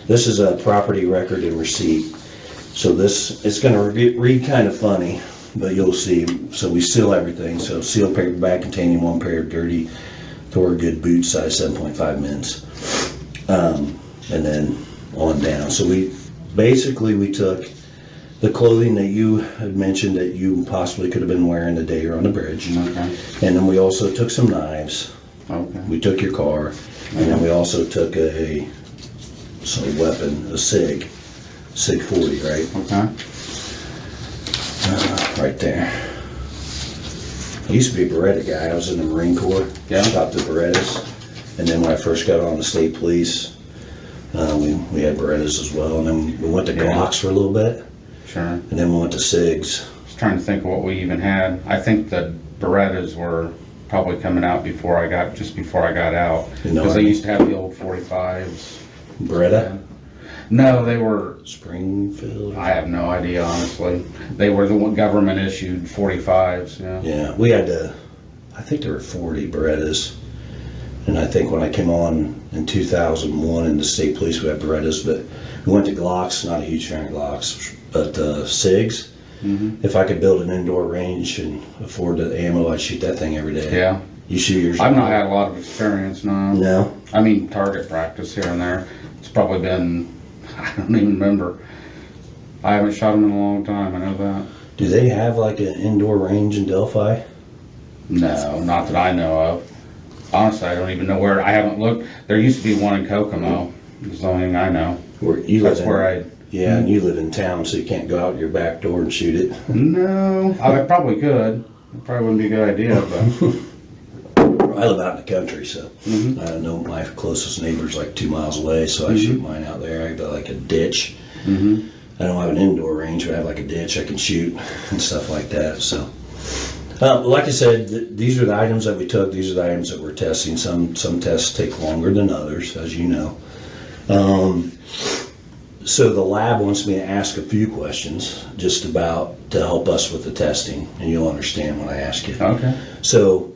This is a property record and receipt. So this, it's gonna read kind of funny, but you'll see. So we seal everything. So sealed paper bag containing 1 pair of dirty Thorgood boots, size 7.5 mins. And then on down. So we took the clothing that you had mentioned that you possibly could have been wearing the day you're on the bridge. Okay. And then we also took some knives. Okay. We took your car. And then we also took a weapon, a SIG 40, right? Okay. Right there. I used to be a Beretta guy. I was in the Marine Corps. Yeah. Stopped at Berettas. And then when I first got on the state police, we had Berettas as well. And then we went to Glocks for a little bit. Sure. And then we went to SIGs. I was trying to think of what we even had. I think the Berettas were probably coming out just before I got out. Because they used to have the old 45s. Beretta? No, they were Springfield? I have no idea, honestly. They were the government issued 45s, yeah. Yeah, we had I think there were 40 Berettas. And I think when I came on in 2001 in the state police, we had Berettas, but we went to Glocks, not a huge fan of Glocks, but SIGs. Mm-hmm. If I could build an indoor range and afford the ammo, I'd shoot that thing every day. Yeah. You shoot yours? I've not had a lot of experience, no. No? I mean, target practice here and there. It's probably been, I don't even remember. I haven't shot them in a long time, I know that. Do they have like an indoor range in Delphi? No, not that I know of. Honestly, I don't even know where. I haven't looked. There used to be one in Kokomo. That's the only thing I know. Yeah, and you live in town, so you can't go out your back door and shoot it. No, I probably could. It probably wouldn't be a good idea, but. I live out in the country, so I know my closest neighbor's like 2 miles away, so I shoot mine out there. I got like a ditch. I don't have an indoor range, but I have like a ditch I can shoot and stuff like that. So, like I said, these are the items that we took. These are the items that we're testing. Some tests take longer than others, as you know. So the lab wants me to ask a few questions just about to help us with the testing, and you'll understand when I ask you. Okay. So,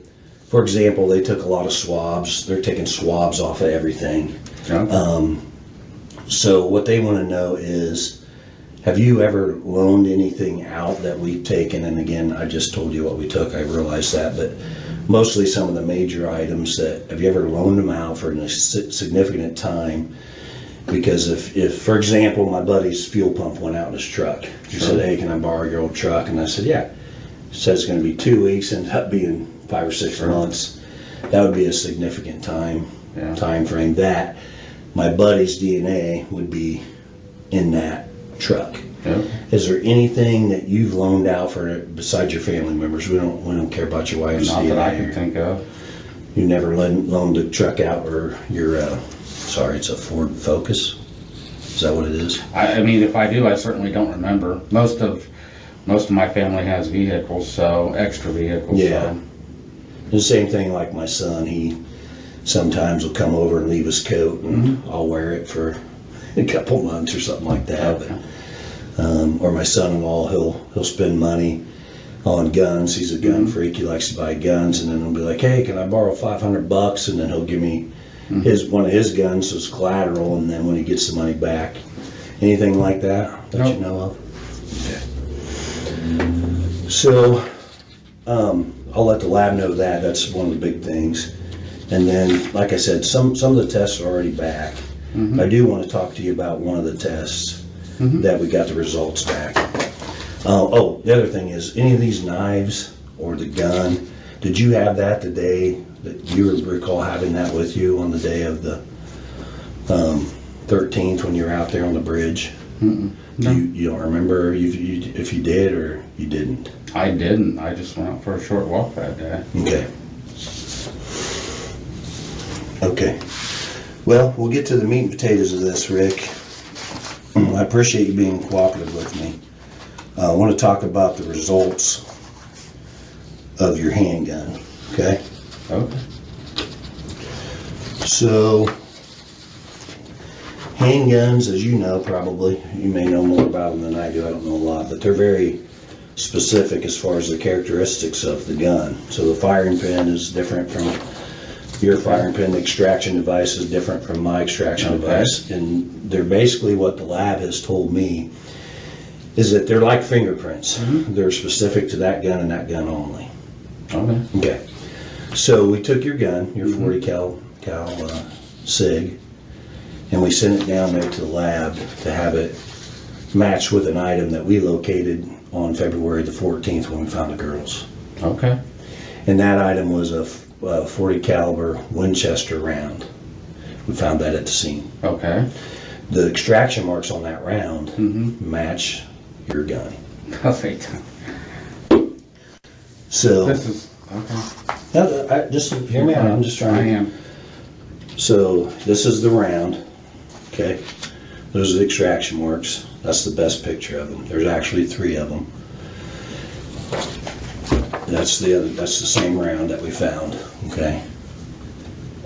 for example, they took a lot of swabs. They're taking swabs off of everything. Okay. So what they want to know is, have you ever loaned anything out that we've taken? And again, I just told you what we took. I realized that, but mostly some of the major items have you ever loaned them out for a significant time? Because if, for example, my buddy's fuel pump went out in his truck. He said, hey, can I borrow your old truck? And I said, yeah. He said it's going to be 2 weeks, ended up being 5 or 6 months. That would be a significant time frame. That my buddy's DNA would be in that truck. Yeah. Is there anything that you've loaned out for besides your family members? We don't care about your wife's Not DNA. that I can think of. You never loaned a truck out, or your sorry, it's a Ford Focus. Is that what it is? I mean, if I do, I certainly don't remember. Most of my family has vehicles, so extra vehicles. Yeah. So. The same thing like my son. He sometimes will come over and leave his coat, and I'll wear it for a couple months or something like that. Okay. But, or my son-in-law, he'll spend money on guns. He's a gun freak. He likes to buy guns, and then he'll be like, "Hey, can I borrow $500?" And then he'll give me one of his guns as collateral, and then when he gets the money back. Anything like that you know of? Okay. So I'll let the lab know that. That's one of the big things. And then, like I said, some of the tests are already back. I do want to talk to you about one of the tests that we got the results back. Oh, the other thing is, any of these knives or the gun, did you have that the day that you recall having that with you on the day of the 13th when you were out there on the bridge? No. You don't remember if you did or you didn't? I didn't. I just went out for a short walk that day. Okay. Okay. Well, we'll get to the meat and potatoes of this, Rick. I appreciate you being cooperative with me. I want to talk about the results of your handgun, okay? Okay. So, handguns, as you know probably, you may know more about them than I do, I don't know a lot, but they're very specific as far as the characteristics of the gun. So the firing pin is different from Your firing pin extraction device is different from my extraction device, and they're basically what the lab has told me is that they're like fingerprints. They're specific to that gun and that gun only. Okay. So we took your gun, your 40 cal SIG, and we sent it down there to the lab to have it matched with an item that we located on February the 14th when we found the girls. Okay. And that item was a 40 caliber Winchester round. We found that at the scene. Okay. The extraction marks on that round match your gun. Perfect. So this is okay. No, just hear me out. I'm just trying. I am. So this is the round. Okay. Those are the extraction marks. That's the best picture of them. There's actually 3 of them. That's the same round that we found. Okay.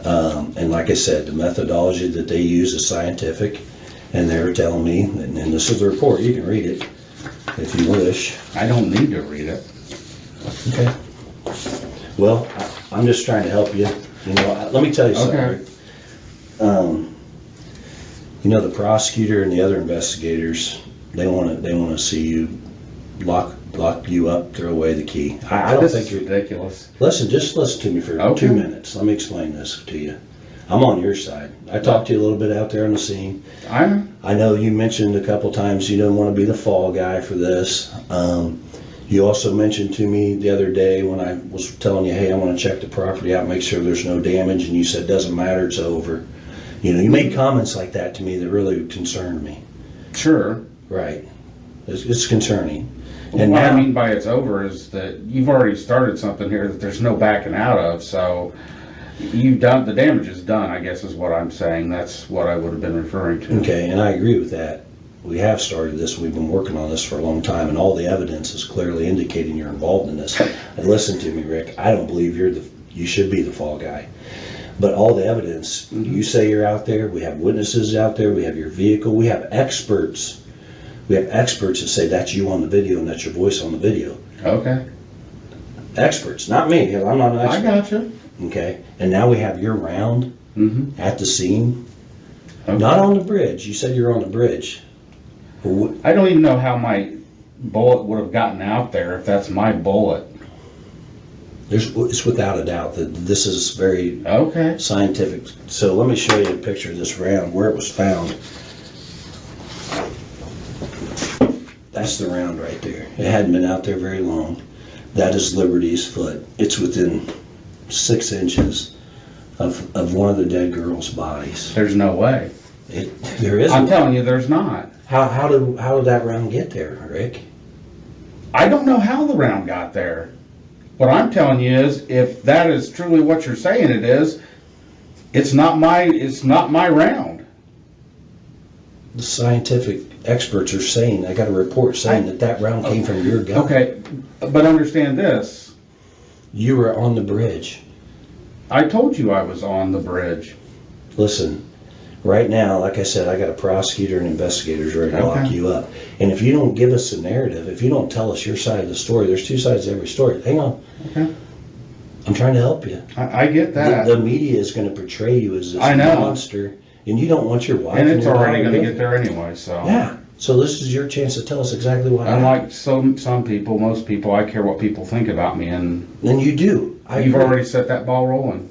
And like I said, the methodology that they use is scientific, and they're telling me, and this is the report. You can read it if you wish. I don't need to read it. Okay. Well, I'm just trying to help you. You know, let me tell you something. Okay. You know, the prosecutor and the other investigators, they want to see you lock you up, throw away the key. I don't think you're ridiculous. Just listen to me for 2 minutes. Let me explain this to you. I'm on your side. I talked to you a little bit out there on the scene. I know you mentioned a couple times you don't want to be the fall guy for this. You also mentioned to me the other day when I was telling you, hey, I want to check the property out, make sure there's no damage, and you said, doesn't matter, it's over. You know, you made comments like that to me that really concerned me. Sure. Right. It's concerning. And what I mean by it's over is that you've already started something here that there's no backing out of, so you've done, the damage is done, I guess is what I'm saying. That's what I would have been referring to. Okay, and I agree with that. We have started this, we've been working on this for a long time, and all the evidence is clearly indicating you're involved in this. And listen to me, Rick, I don't believe you should be the fall guy. But all the evidence, you say you're out there, we have witnesses out there, we have your vehicle, we have experts. We have experts that say that's you on the video and that's your voice on the video. Okay. Experts, not me, because I'm not an expert. I gotcha. Okay, and now we have your round at the scene. Okay. Not on the bridge, you said you're on the bridge. I don't even know how my bullet would have gotten out there if that's my bullet. It's without a doubt that this is very scientific. So let me show you a picture of this round, where it was found. That's the round right there. It hadn't been out there very long. That is Liberty's foot. It's within 6 inches of one of the dead girls' bodies. There's no way. There is. I'm telling you, there's not. How did that round get there, Rick? I don't know how the round got there. What I'm telling you is, if that is truly what you're saying it is, it's not my round. The scientific experts are saying, I got a report saying that round came from your gun. Okay, but understand this. You were on the bridge. I told you I was on the bridge. Listen, right now, like I said, I got a prosecutor and investigators ready to lock you up. And if you don't give us a narrative, if you don't tell us your side of the story, there's 2 sides to every story. Hang on. Okay. I'm trying to help you. I get that. The media is going to portray you as this monster, and you don't want your wife. And it's already going to get there anyway, so. Yeah. So this is your chance to tell us exactly what happened. Unlike some people, most people, I care what people think about me, and you do. You've already set that ball rolling.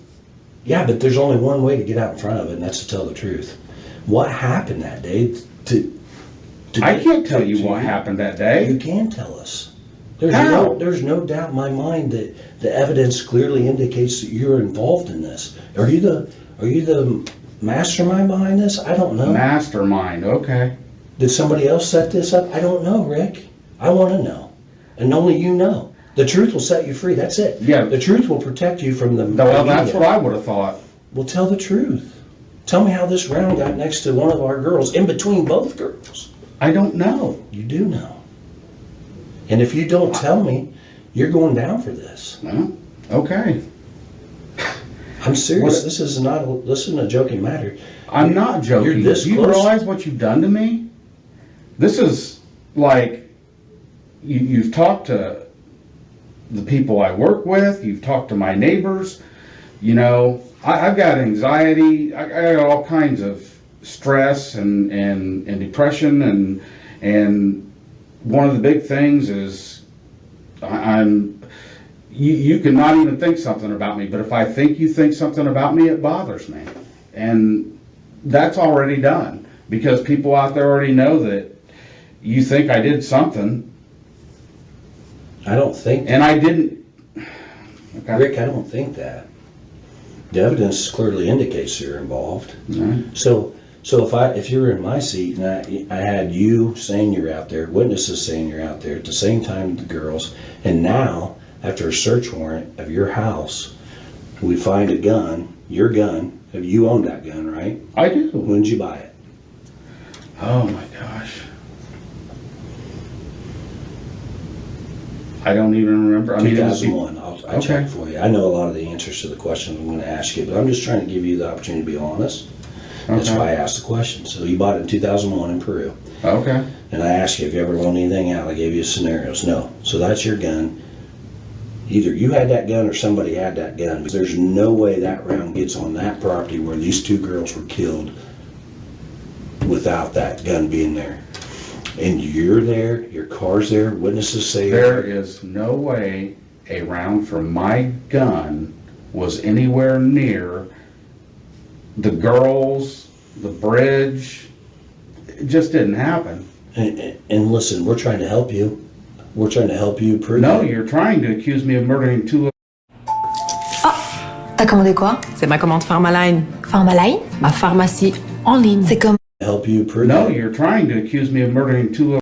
Yeah, but there's only one way to get out in front of it, and that's to tell the truth. What happened that day? I can't tell you what happened that day. You can tell us. There's no doubt in my mind that the evidence clearly indicates that you're involved in this. Are you the mastermind behind this? I don't know. Mastermind, okay. Did somebody else set this up? I don't know, Rick. I want to know. And only you know. The truth will set you free. That's it. Yeah. The truth will protect you from the Well, that's what I would have thought. Well, tell the truth. Tell me how this round got next to one of our girls, in between both girls. I don't know. You do know. And if you don't tell me, you're going down for this. Well, okay. I'm serious. This isn't a joking matter. I'm not joking. You're this Do you close. realize what you've done to me? This is like, you've talked to the people I work with, you've talked to my neighbors, you know, I've got anxiety. I got all kinds of stress and depression and one of the big things is you can not even think something about me, but if I think you think something about me, it bothers me. And that's already done because people out there already know that you think I did something. I don't think. And I didn't. Okay. Rick, I don't think that. The evidence clearly indicates you're involved. Right. So if you were in my seat and I had you saying you're out there, witnesses saying you're out there at the same time the girls, and now after a search warrant of your house, we find a gun, your gun. Have you owned that gun, right? I do. When did you buy it? Oh my gosh. I don't even remember. I mean, 2001. I'll check for you. I know a lot of the answers to the questions I'm going to ask you, but I'm just trying to give you the opportunity to be honest. That's why I asked the question. So you bought it in 2001 in Peru. Okay. And I asked you, have you ever loaned anything out? I gave you scenarios. No. So that's your gun. Either you had that gun or somebody had that gun. There's no way that round gets on that property where these two girls were killed without that gun being there. And you're there, your car's there, witnesses say there is no way a round from my gun was anywhere near the girls, the bridge. It just didn't happen. And listen, we're trying to help you. We're trying to help you prove No, it. you're trying to accuse me of murdering two. T'as commandé quoi? C'est ma commande Pharmaline. Pharmaline? Ma pharmacie en ligne. C'est comme... Help you prove No, it. you're trying to accuse me of murdering two.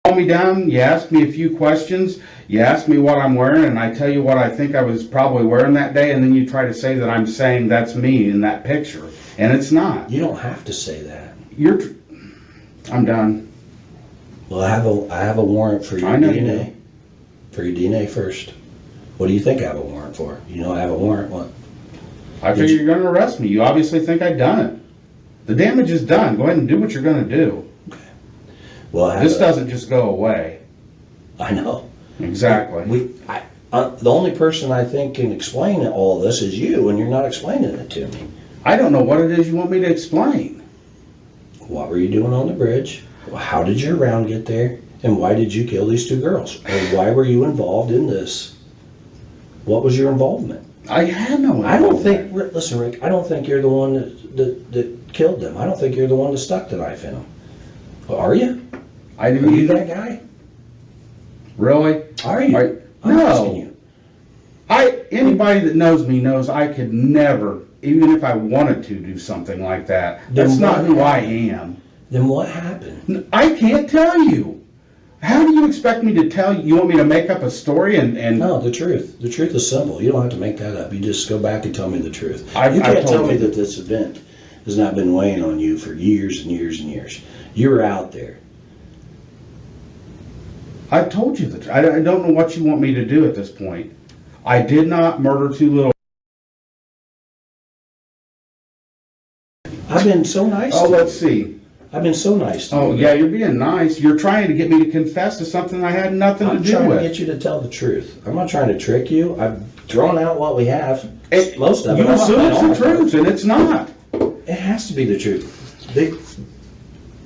Calm me down. You asked me a few questions. You asked me what I'm wearing, and I tell you what I think I was probably wearing that day, and then you try to say that I'm saying that's me in that picture, and it's not. You don't have to say that. I'm done. Well, I have a warrant for your I know you DNA. do. For your DNA first. What do you think I have a warrant for? You know I have a warrant. What? I figure you're going to arrest me. You obviously think I've done it. The damage is done. Go ahead and do what you're going to do. Well, This doesn't just go away. I know. Exactly. The only person I think can explain all this is you, and you're not explaining it to me. I don't know what it is you want me to explain. What were you doing on the bridge? How did your round get there? And why did you kill these two girls? Or why were you involved in this? What was your involvement? I had no. I don't think. Listen, Rick. I don't think you're the one that killed them. I don't think you're the one that stuck the knife in them. Are you? I Are didn't. you that guy? Really? Are you? I'm No. asking you. Anybody that knows me knows I could never, even if I wanted to, do something like that. Then That's not what who I happened? am. Then what happened? I can't tell you. How do you expect me to tell you? You want me to make up a story and No, the truth. The truth is simple. You don't have to make that up. You just go back and tell me the truth. You I've can't told tell me you. that this event has not been weighing on you for years and years and years. You were out there. I've told you that. I don't know what you want me to do at this point. I did not murder two little. I've been so nice Oh, to you. let's see. I've been so nice to you. Oh, yeah, you're being nice. You're trying to get me to confess to something I had nothing I'm to do trying to with. get you to tell the truth. I'm not trying to trick you. I've drawn out what we have. Most of it. You I'm not assume saying it's all the of it. truth, and it's not. It has to be the truth.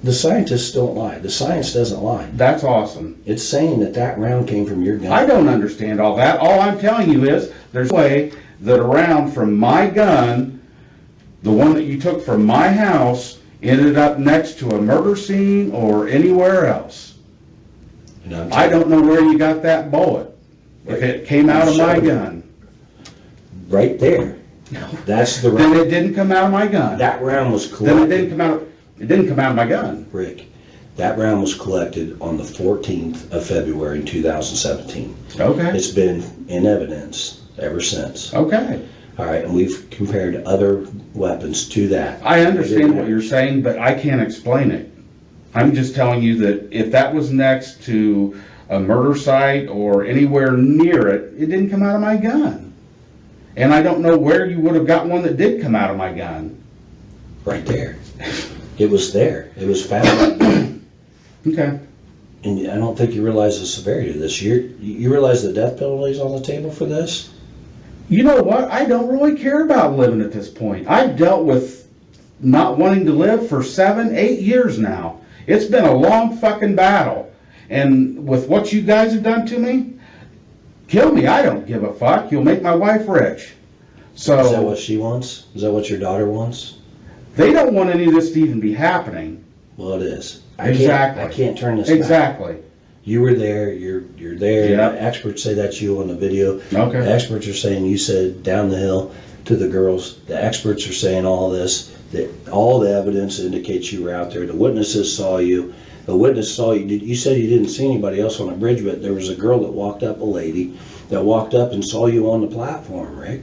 The scientists don't lie. The science doesn't lie. That's awesome. It's saying that round came from your gun. I don't understand all that. All I'm telling you is there's a way that a round from my gun, the one that you took from my house, ended up next to a murder scene or anywhere else. And I'm I don't know where you got that bullet. If it came out of my gun, right there. That's the then round. it didn't come out of my gun. That round was Then it collected. didn't come out. It didn't come out of my gun. Rick, that round was collected on the 14th of February in 2017. Okay. It's been in evidence ever since. Okay. All right, and we've compared other weapons to that. I understand what you're saying, but I can't explain it. I'm just telling you that if that was next to a murder site or anywhere near it, it didn't come out of my gun. And I don't know where you would have got one that did come out of my gun. Right there. It was there. It was found. Okay. And I don't think you realize the severity of this. You realize the death penalty is on the table for this? You know what? I don't really care about living at this point. I've dealt with not wanting to live for 7, 8 years now. It's been a long fucking battle. And with what you guys have done to me, kill me. I don't give a fuck. You'll make my wife rich. So Is that what she wants? Is that what your daughter wants? they don't want any of this to even be happening. Well, it is. Exactly. I can't turn this back. Exactly. You were there. You're there. Yeah. The experts say that's you on the video. Okay. The experts are saying you said down the hill to the girls. The experts are saying all this. That all the evidence indicates you were out there. The witnesses saw you. The witness saw you. You said you didn't see anybody else on the bridge, but there was a girl that walked up, a lady, that walked up and saw you on the platform, Rick.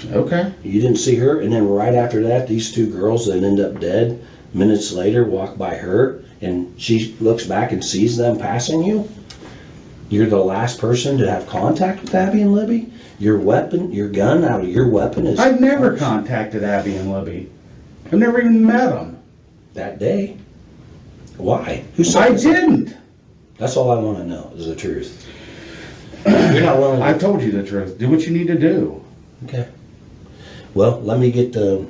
Okay. You didn't see her, and then right after that, these two girls that end up dead, minutes later, walk by her, and she looks back and sees them passing you. You're the last person to have contact with Abby and Libby. Your weapon, your gun out of your weapon is... I've never contacted Abby and Libby. I've never even met them. That day. Why? Who said I this? didn't. That's all I want to know, is the truth. You're not willing to... I told you the truth. Do what you need to do. Okay. Well, let me get the...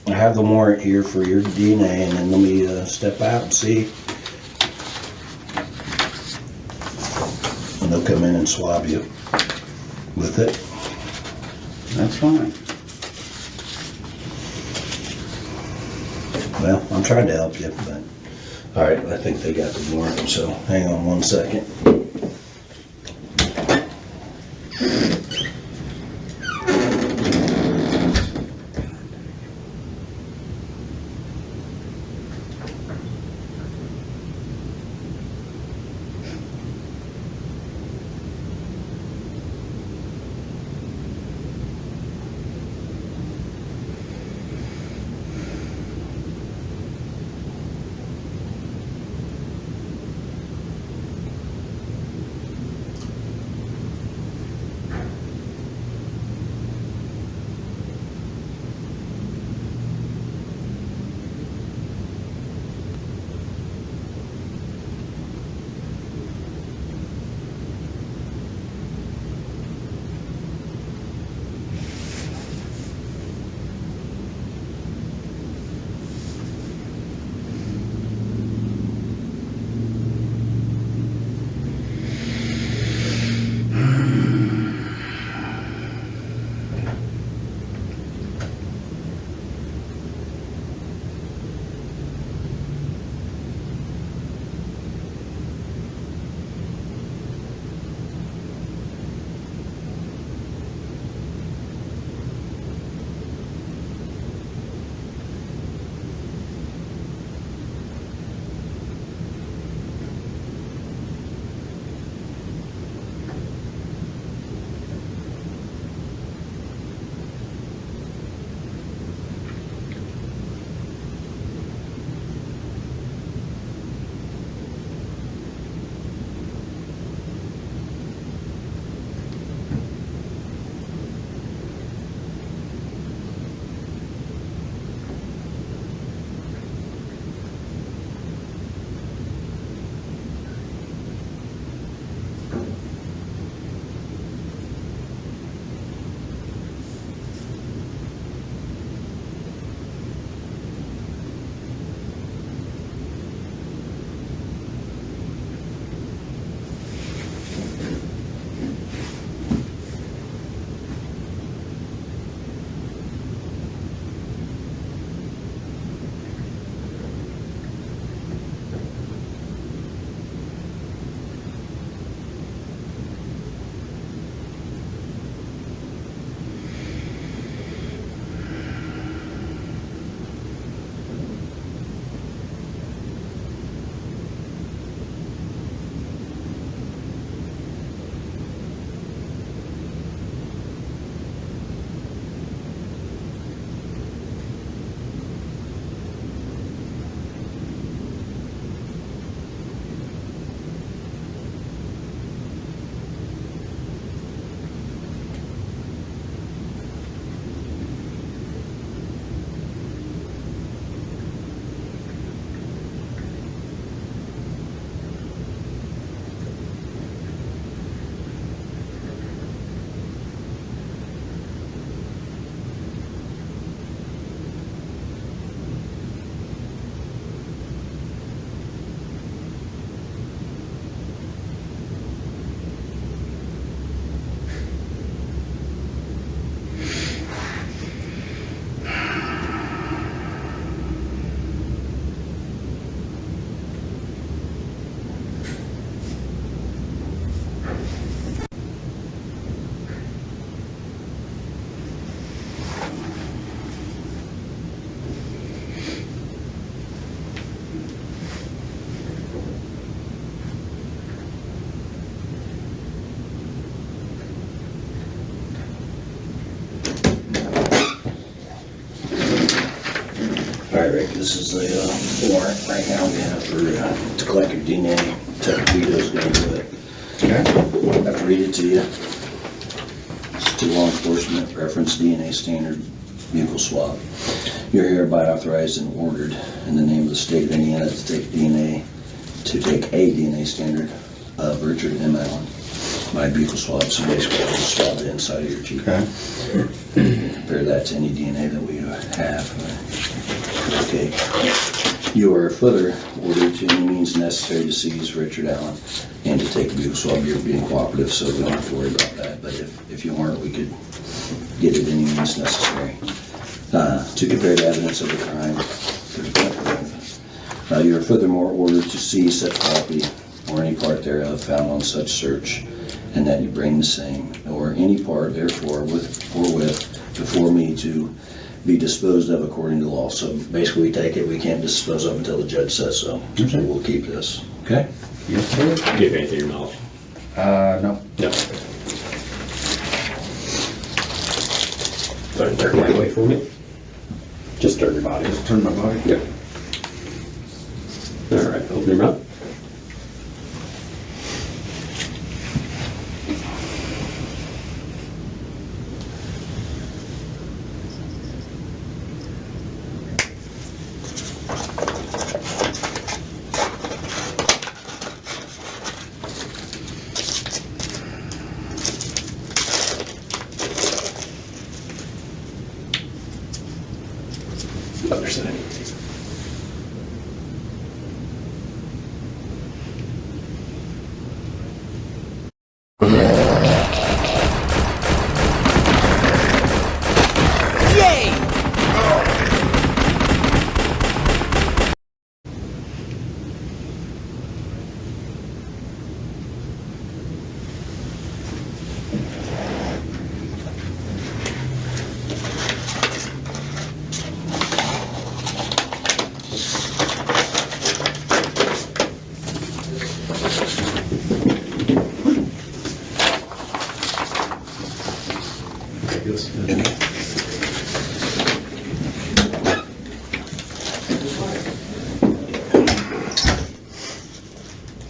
I have the warrant here for your DNA, and then let me step out and see. And they'll come in and swab you with it. That's fine. Well, I'm trying to help you, but... All right, I think they got the warrant, so hang on one second. All right, Rick, this is the warrant right now we have for to collect your DNA. Ted Vito's gonna do it. Okay. I have to read it to you. It's to law enforcement, reference DNA standard vehicle swab. You're hereby authorized and ordered in the name of the state of Indiana to take a DNA standard of Richard M. Allen by vehicle swab. So basically, I'll just swab the inside of your cheek. Okay. Compare that to any DNA that we have. Okay. You are further ordered to any means necessary to seize Richard Allen and to take a vehicle swab. You're being cooperative, so we don't have to worry about that. But if you weren't, we could get it any means necessary. To compare the evidence of the crime. You are furthermore ordered to seize such property or any part thereof found on such search, and that you bring the same or any part therefore with before me to be disposed of according to law. So basically, we take it, we can't dispose of until the judge says so. So we'll keep this. Okay? Yes, sir. Do you have anything in your mouth? No. No. Go ahead and turn my way for me. Just turn your body. Just turn my body. Yep. All right, open your mouth. Other side.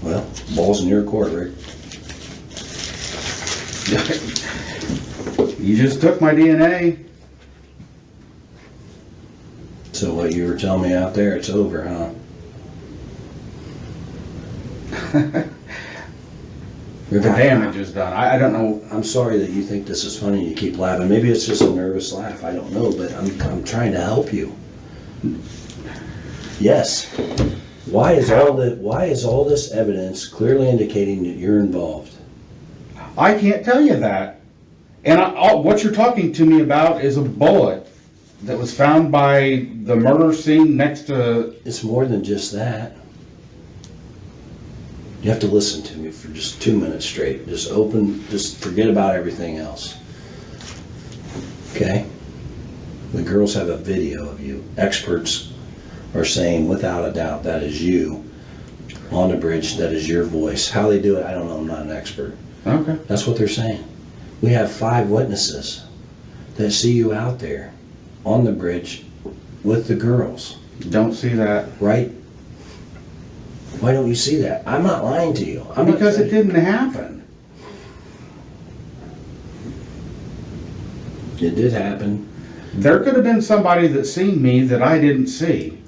Well, ball's in your court, Rick. You just took my DNA. So what you were telling me out there, it's over, huh? The damage is done. I don't know. I'm sorry that you think this is funny and you keep laughing. Maybe it's just a nervous laugh. I don't know, but I'm trying to help you. Yes. Why is all this evidence clearly indicating that you're involved? I can't tell you that. And what you're talking to me about is a bullet that was found by the murder scene next to... It's more than just that. You have to listen to me for just 2 minutes straight. Just forget about everything else. Okay? The girls have a video of you. Experts are saying without a doubt that is you on the bridge, that is your voice. How they do it, I don't know, I'm not an expert. Okay. That's what they're saying. We have 5 witnesses that see you out there on the bridge with the girls. Don't see that. Right? Why don't you see that? I'm not lying to you. Because it didn't happen. It did happen. There could have been somebody that seen me that I didn't see.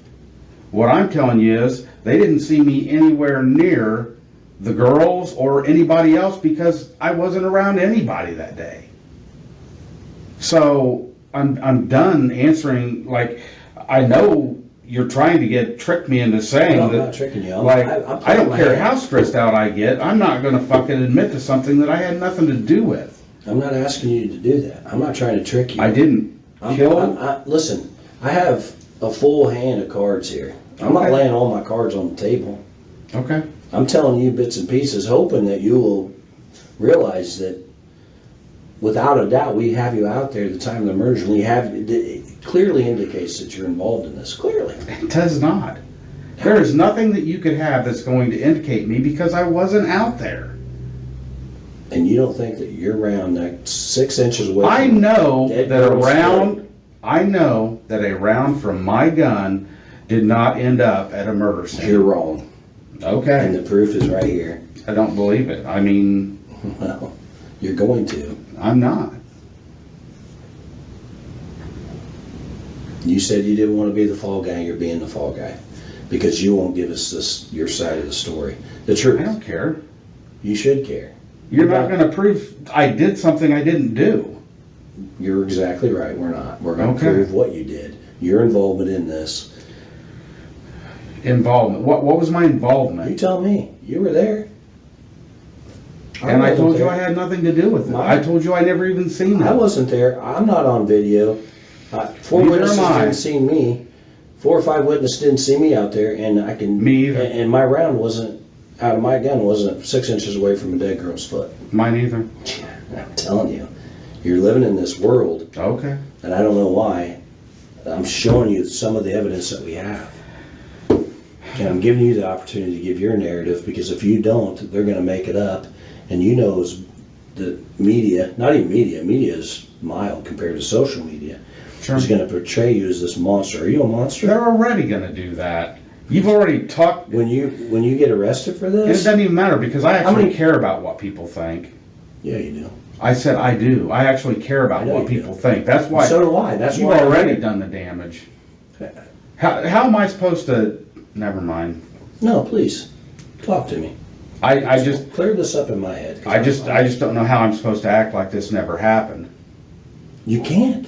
What I'm telling you is they didn't see me anywhere near the girls or anybody else because I wasn't around anybody that day. So I'm done answering. Like, I know you're trying to trick me into saying No, I'm that. not tricking you. I don't care how stressed out I get. I'm not going to fucking admit to something that I had nothing to do with. I'm not asking you to do that. I'm not trying to trick you. I didn't kill. Listen, I have a full hand of cards here. I'm not Okay. laying all my cards on the table. Okay. I'm telling you bits and pieces, hoping that you will realize that without a doubt, we have you out there at the time of the merger. It clearly indicates that you're involved in this. Clearly. It does not. There is nothing that you could have that's going to indicate me because I wasn't out there. And you don't think that you're around that 6 inches away? I know dead that girl's around foot? I know that a round from my gun did not end up at a murder scene. You're wrong. And Okay. the proof is right here. I don't believe it. I mean, Well, you're going to. I'm not. You said you didn't want to be the fall guy, you're being the fall guy. Because you won't give us your side of the story. The I truth. don't care. You should care. You're not going to prove I did something I didn't do. You're exactly right, we're not. We're going to Okay. prove what you did. Your involvement in this. Involvement. What was my You involvement? tell me. You were there. And I wasn't told you there. I had nothing to do with it. My- I told you I never even seen I it. wasn't there. I'm not on video. Four Neither witnesses am I. didn't see me. 4 or 5 witnesses didn't see me out there, and I can. Me either. And my round wasn't out of my gun. Wasn't 6 inches away from a dead girl's foot. Mine either. I'm telling you, you're living in this world, Okay. and I don't know why. I'm showing you some of the evidence that we have, and I'm giving you the opportunity to give your narrative. Because if you don't, they're going to make it up, and you know, the media, not even media. Media is mild compared to social media. Sure. Is going to portray you as this monster. Are you a monster? They're already going to do that. You've already talked. When you get arrested for It this? doesn't even matter because I actually many- care about what people think. Yeah, you do. I said I do. I actually care I about know what you people think. That's why So do I. That's you've why I'm already here. done the damage. How am I supposed to? Never mind. No, please talk to me. I just Clear this up in my head. I just don't know how I'm supposed to act like this never happened. You can't.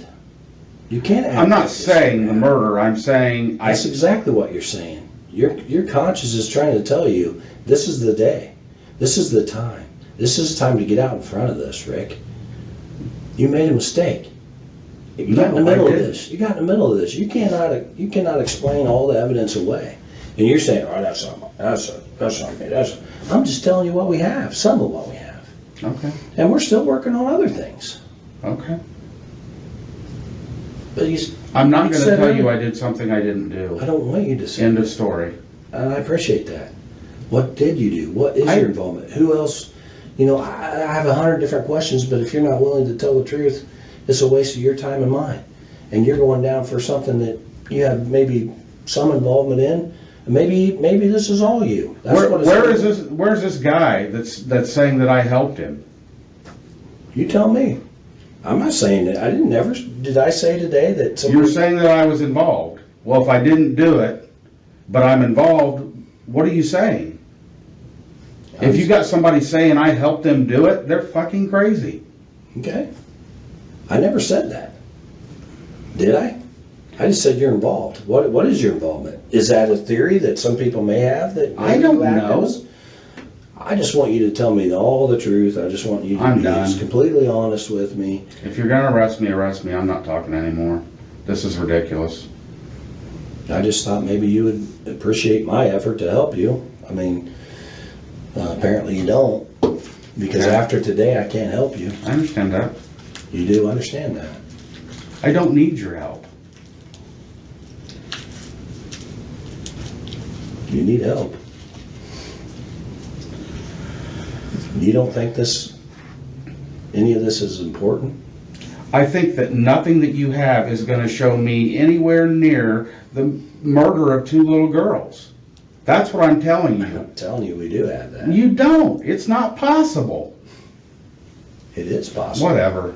You can't. act I'm not like this. saying the murder. I'm saying That's exactly what you're saying. Your conscience is trying to tell you this is the day. This is the time. This is time to get out in front of this, Rick. You made a mistake. You got in the No, I middle of didn't. this. You got in the middle of this. You cannot explain all the evidence away. And you're saying, "Oh, that's not me. I'm just telling you what we have. Some of what we have, Okay. and we're still working on other things. Okay. But I'm not going to said tell earlier- you I did something I didn't I do. don't want you to say. End of story. And I appreciate that. What did you do? What is I- your involvement? Who else? You know, I have 100 different questions, but if you're not willing to tell the truth, it's a waste of your time and mine. And you're going down for something that you have maybe some involvement in. And maybe this is all you. That's what it's Where's this guy that's saying that I helped him? You tell me. I'm not saying that. Did I say today that You're somebody? saying that I was involved. Well, if I didn't do it, but I'm involved, what are you saying? If you got somebody saying I helped them do it, they're fucking crazy. Okay. I never said that. Did I? I just said you're involved. What is your involvement? Is that a theory that some people may have that I maybe don't you act know. as? I just want you to tell me all the truth. I just want you to I'm be done. completely honest with me. If you're gonna arrest me, arrest me. I'm not talking anymore. This is ridiculous. I just thought maybe you would appreciate my effort to help you. I mean, apparently you don't, because Okay. after today I can't help you. I understand that. You do understand that. I don't need your help. You need help. You don't think any of this is important? I think that nothing that you have is gonna show me anywhere near the murder of 2 little girls. That's what I'm telling you. I'm telling you, we do have that. You don't. It's not possible. It is possible. Whatever.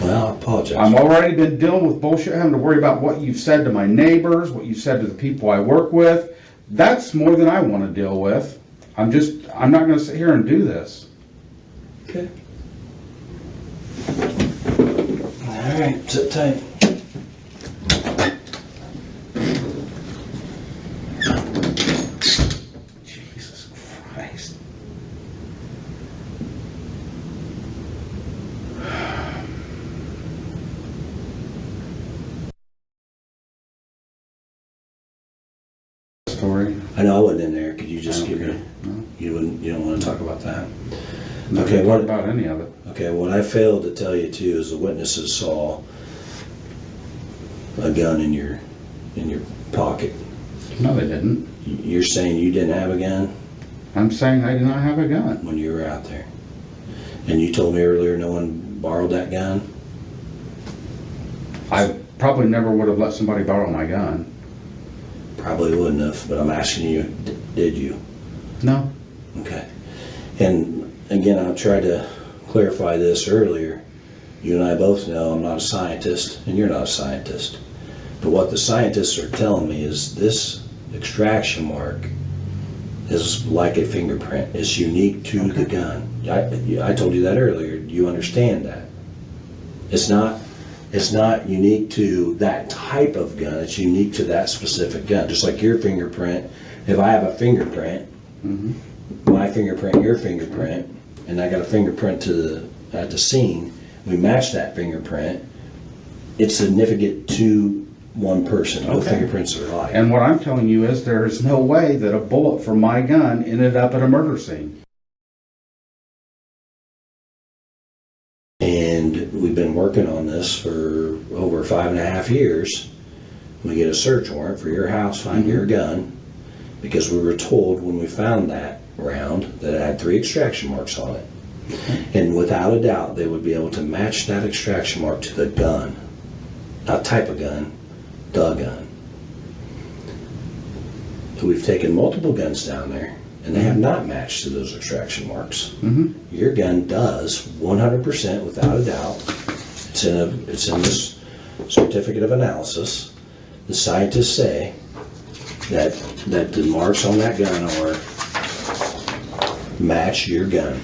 Well, I apologize. I've already been dealing with bullshit, having to worry about what you've said to my neighbors, what you've said to the people I work with. That's more than I want to deal with. I'm not going to sit here and do this. Okay. All right, sit tight. Jesus Christ. Story. I know I wasn't in there. Could you just I give don't me? care. No. You don't want to talk about that. Not Okay, gonna what- talk about any of it. Okay, what I failed to tell you too is the witnesses saw a gun in your pocket. No, they didn't. You're saying you didn't have a gun I'm saying I did not have a gun. when you were out there, and you told me earlier no one borrowed that gun? I probably never would have let somebody borrow my gun. Probably wouldn't have, but I'm asking you, did you? No. Okay. And again, I tried to clarify this earlier. You and I both know I'm not a scientist, and you're not a scientist. But what the scientists are telling me is this extraction mark is like a fingerprint. It's unique to the gun. I told you that earlier. You understand that. It's not unique to that type of gun. It's unique to that specific gun. Just like your fingerprint. If I have a fingerprint, my fingerprint, your fingerprint, and I got a fingerprint at the scene, we match that fingerprint, it's significant to one person. Both fingerprints are alike. And what I'm telling you is there's no way that a bullet from my gun ended up at a murder scene. And we've been working on this for over 5.5 years. We get a search warrant for your house, find your gun, because we were told when we found that round that it had 3 extraction marks on it. And without a doubt, they would be able to match that extraction mark to the gun. Not type of gun, the gun. We've taken multiple guns down there, and they have not matched to those extraction marks. Your gun does, 100% without a doubt. It's in this certificate of analysis. The scientists say that the marks on that gun match your gun.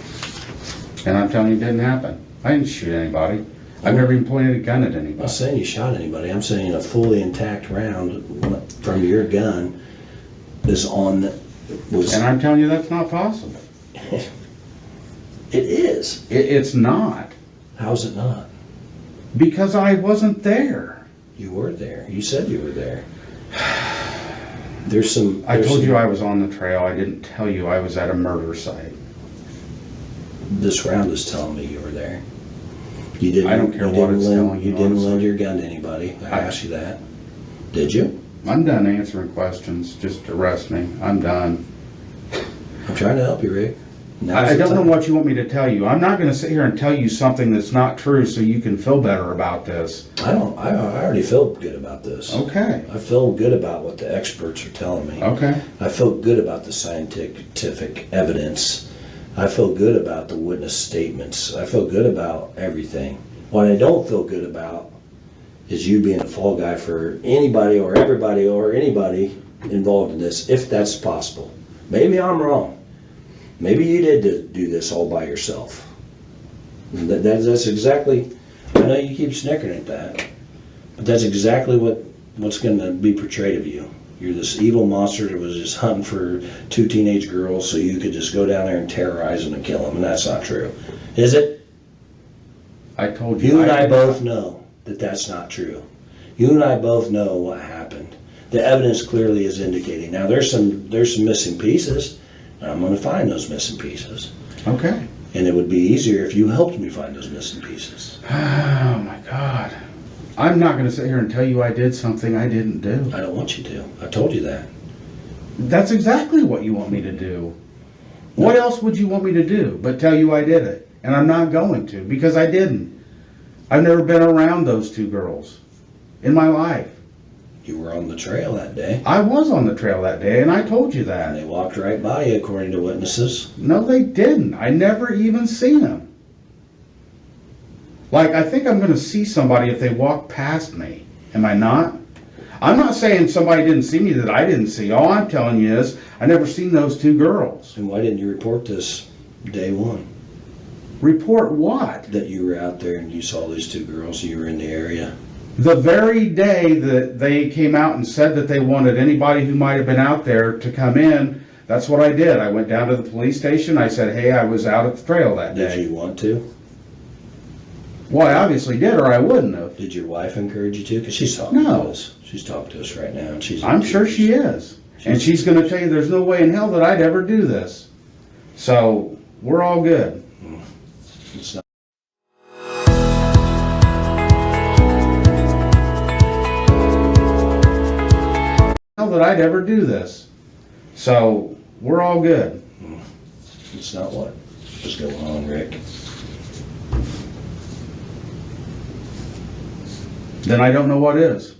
And I'm telling you, it didn't happen. I didn't shoot anybody. I've never even pointed a gun at anybody. I'm not saying you shot anybody. I'm saying a fully intact round from your gun is on. And I'm telling you, that's not possible. It is. It's not. How's it not? Because I wasn't there. You were there. You said you were there. I told you I was on the trail. I didn't tell you I was at a murder site. This round is telling me you were there. You didn't. I don't care what it's telling you. You didn't lend your gun to anybody. I asked you that. Did you? I'm done answering questions. Just arrest me. I'm done. I'm trying to help you, Rick. I don't know what you want me to tell you. I'm not going to sit here and tell you something that's not true so you can feel better about this. I already feel good about this. Okay. I feel good about what the experts are telling me. Okay. I feel good about the scientific evidence. I feel good about the witness statements. I feel good about everything. What I don't feel good about is you being a fall guy for anybody or everybody or anybody involved in this, if that's possible. Maybe I'm wrong. Maybe you did do this all by yourself. That's exactly, I know you keep snickering at that, but that's exactly what's going to be portrayed of you. You're this evil monster that was just hunting for 2 teenage girls so you could just go down there and terrorize them and kill them, and that's not true. Is it? I told you. You and I both know that that's not true. You and I both know what happened. The evidence clearly is indicating. Now there's some missing pieces, and I'm going to find those missing pieces. Okay. And it would be easier if you helped me find those missing pieces. Oh my God. I'm not going to sit here and tell you I did something I didn't do. I don't want you to. I told you that. That's exactly what you want me to do. No. What else would you want me to do but tell you I did it? And I'm not going to, because I didn't. I've never been around those 2 girls in my life. You were on the trail that day. I was on the trail that day, and I told you that. And they walked right by you, according to witnesses. No, they didn't. I never even seen them. Like, I think I'm going to see somebody if they walk past me. Am I not? I'm not saying somebody didn't see me that I didn't see. All I'm telling you is I never seen those 2 girls. And why didn't you report this day one? Report what? That you were out there and you saw these 2 girls and you were in the area. The very day that they came out and said that they wanted anybody who might have been out there to come in, that's what I did. I went down to the police station. I said, hey, I was out at the trail that day. Did you want to? Well, I obviously did, or I wouldn't have. Did your wife encourage you to? Because she's talking to us. She's talking to us right now. And I'm sure she is. And she's going to tell you there's no way in hell that I'd ever do this. So, we're all good. It's not. That I'd ever do this. So, we're all good. It's not what is going on, Rick. Then I don't know what is.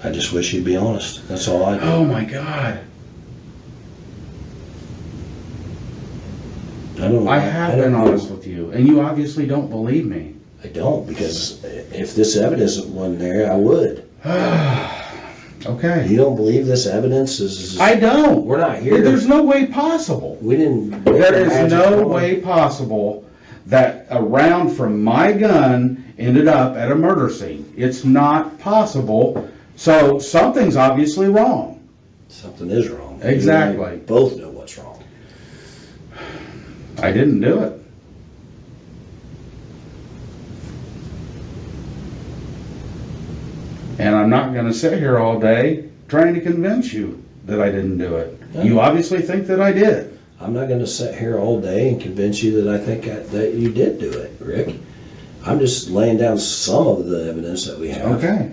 I just wish you'd be honest. That's all I do. Oh my God. I don't know. I have been honest with you, and you obviously don't believe me. I don't, because if this evidence wasn't there, I would. Okay. You don't believe this evidence is... I don't. We're not here. There's no way possible. We didn't... There is no way possible that a round from my gun ended up at a murder scene. It's not possible. So something's obviously wrong. Something is wrong. Exactly. You and I both know what's wrong. I didn't do it. And I'm not going to sit here all day trying to convince you that I didn't do it. No. You obviously think that I did. I'm not going to sit here all day and convince you that I think that you did do it, Rick. I'm just laying down some of the evidence that we have. Okay.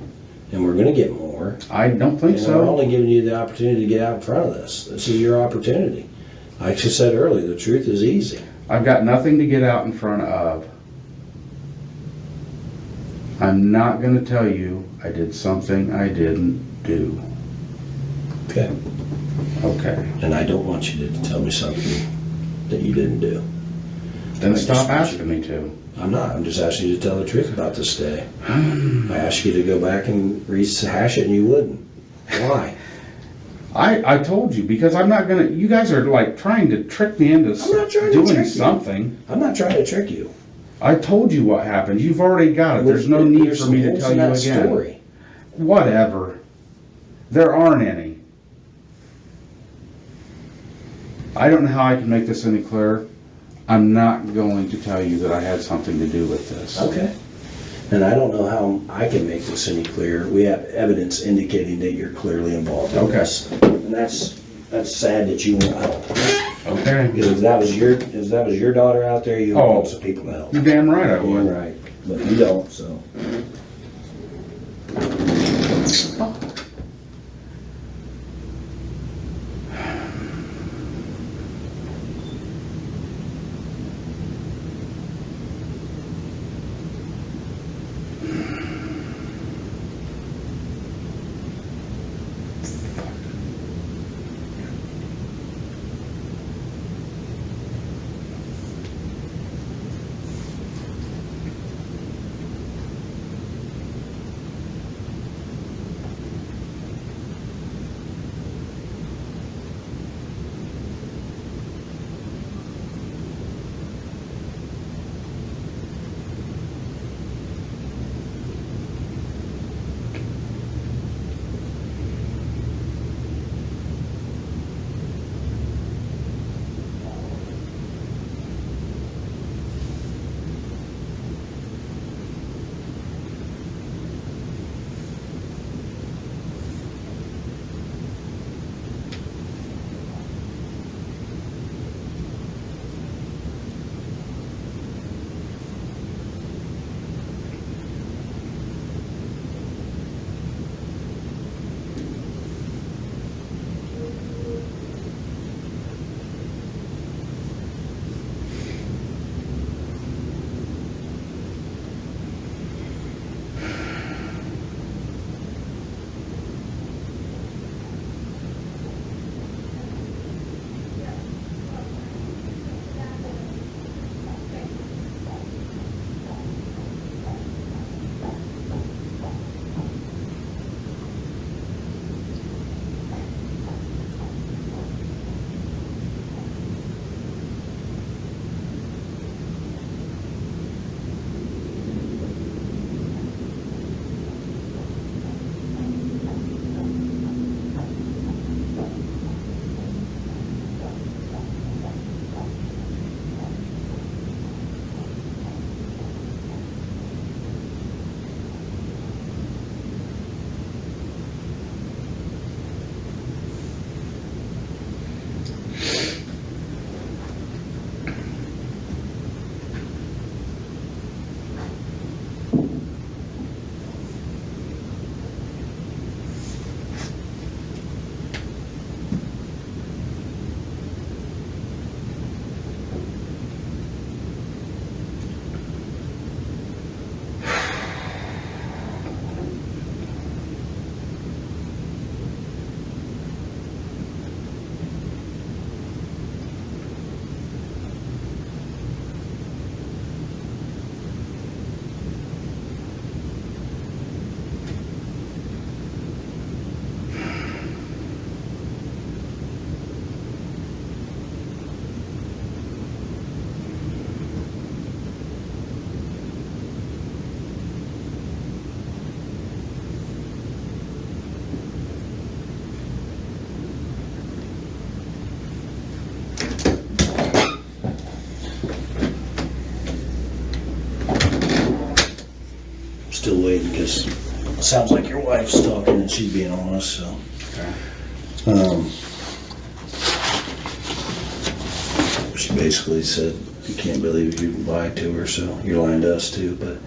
And we're going to get more. I don't think And so. we're only giving you the opportunity to get out in front of this. This is your opportunity. Like I said earlier, the truth is easy. I've got nothing to get out in front of. I'm not going to tell you I did something I didn't do. Okay. Okay. And I don't want you to tell me something that you didn't do. Then I just stop want asking me to. I'm not. I'm just asking you to tell the truth about this day. I asked you to go back and rehash it and you wouldn't. Why? I told you, because I'm not going to, you guys are like trying to trick me into I'm not trying to doing trick you. something. I'm not trying to trick you. I told you what happened. You've already got it. There's no need There's for me some to holes tell in you that again. Story. Whatever. There aren't any. I don't know how I can make this any clearer. I'm not going to tell you that I had something to do with this. Okay. And I don't know how I can make this any clearer. We have evidence indicating that you're clearly involved in Okay. this. And that's sad that you won't help. Okay. Because if that was your daughter out there, you would Oh. want some people to help. You're damn right I You're would. right. But you don't, so. Still waiting, because it sounds like your wife's talking and she's being honest, so. Okay. She basically said, you can't believe you lied to her, so you're lying to us too, but.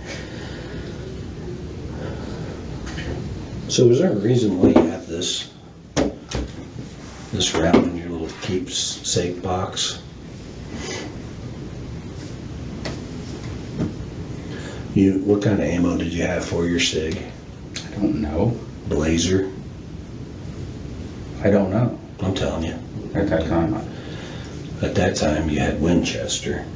So is there a reason why you have this round in your little keepsake box? What kind of ammo did you have for your SIG? I don't know. Blazer? I don't know. I'm telling you. At that time. At that time, you had Winchester.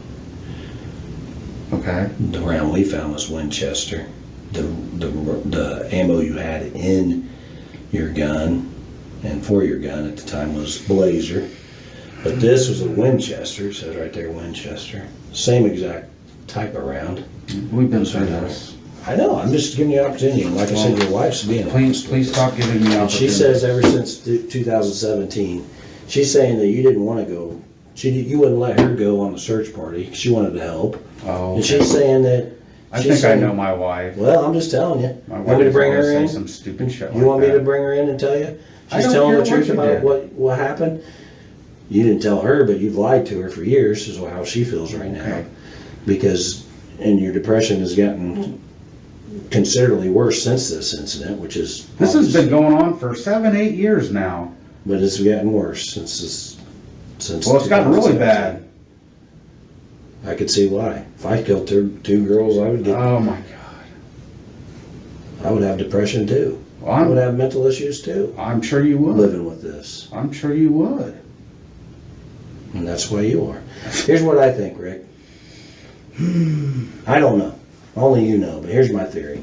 Okay. The round we found was Winchester. The ammo you had in your gun and for your gun at the time was Blazer. But this was a Winchester. It says right there, Winchester. Same exact type of round. We've been through this. I know. I'm just giving you an opportunity. And like I said, your wife's being honest. Please stop giving me And opportunity. she says ever since 2017, she's saying that you didn't want to go. You wouldn't let her go on the search party. She wanted to help. Oh, And okay. she's saying that. I think I know my wife. Well, I'm just telling you. My You wife want me to bring always her in? say some stupid shit You like want me that. to bring her in and tell you? I She's don't telling care the what truth you about did. what happened. You didn't tell her, but you've lied to her for years, is how she feels right now. Okay. And your depression has gotten considerably worse since this incident, which is This has been going on for 7-8 years now. but it's gotten worse since Well, it's gotten really 2017. bad. I could see why. If I killed two girls, I would Oh my God. I would have depression too. Well, I would have mental issues too, I'm sure you would. living with this. I'm sure you would. And that's why you are. Here's what I think, Rick. I don't know. Only you know, but here's my theory.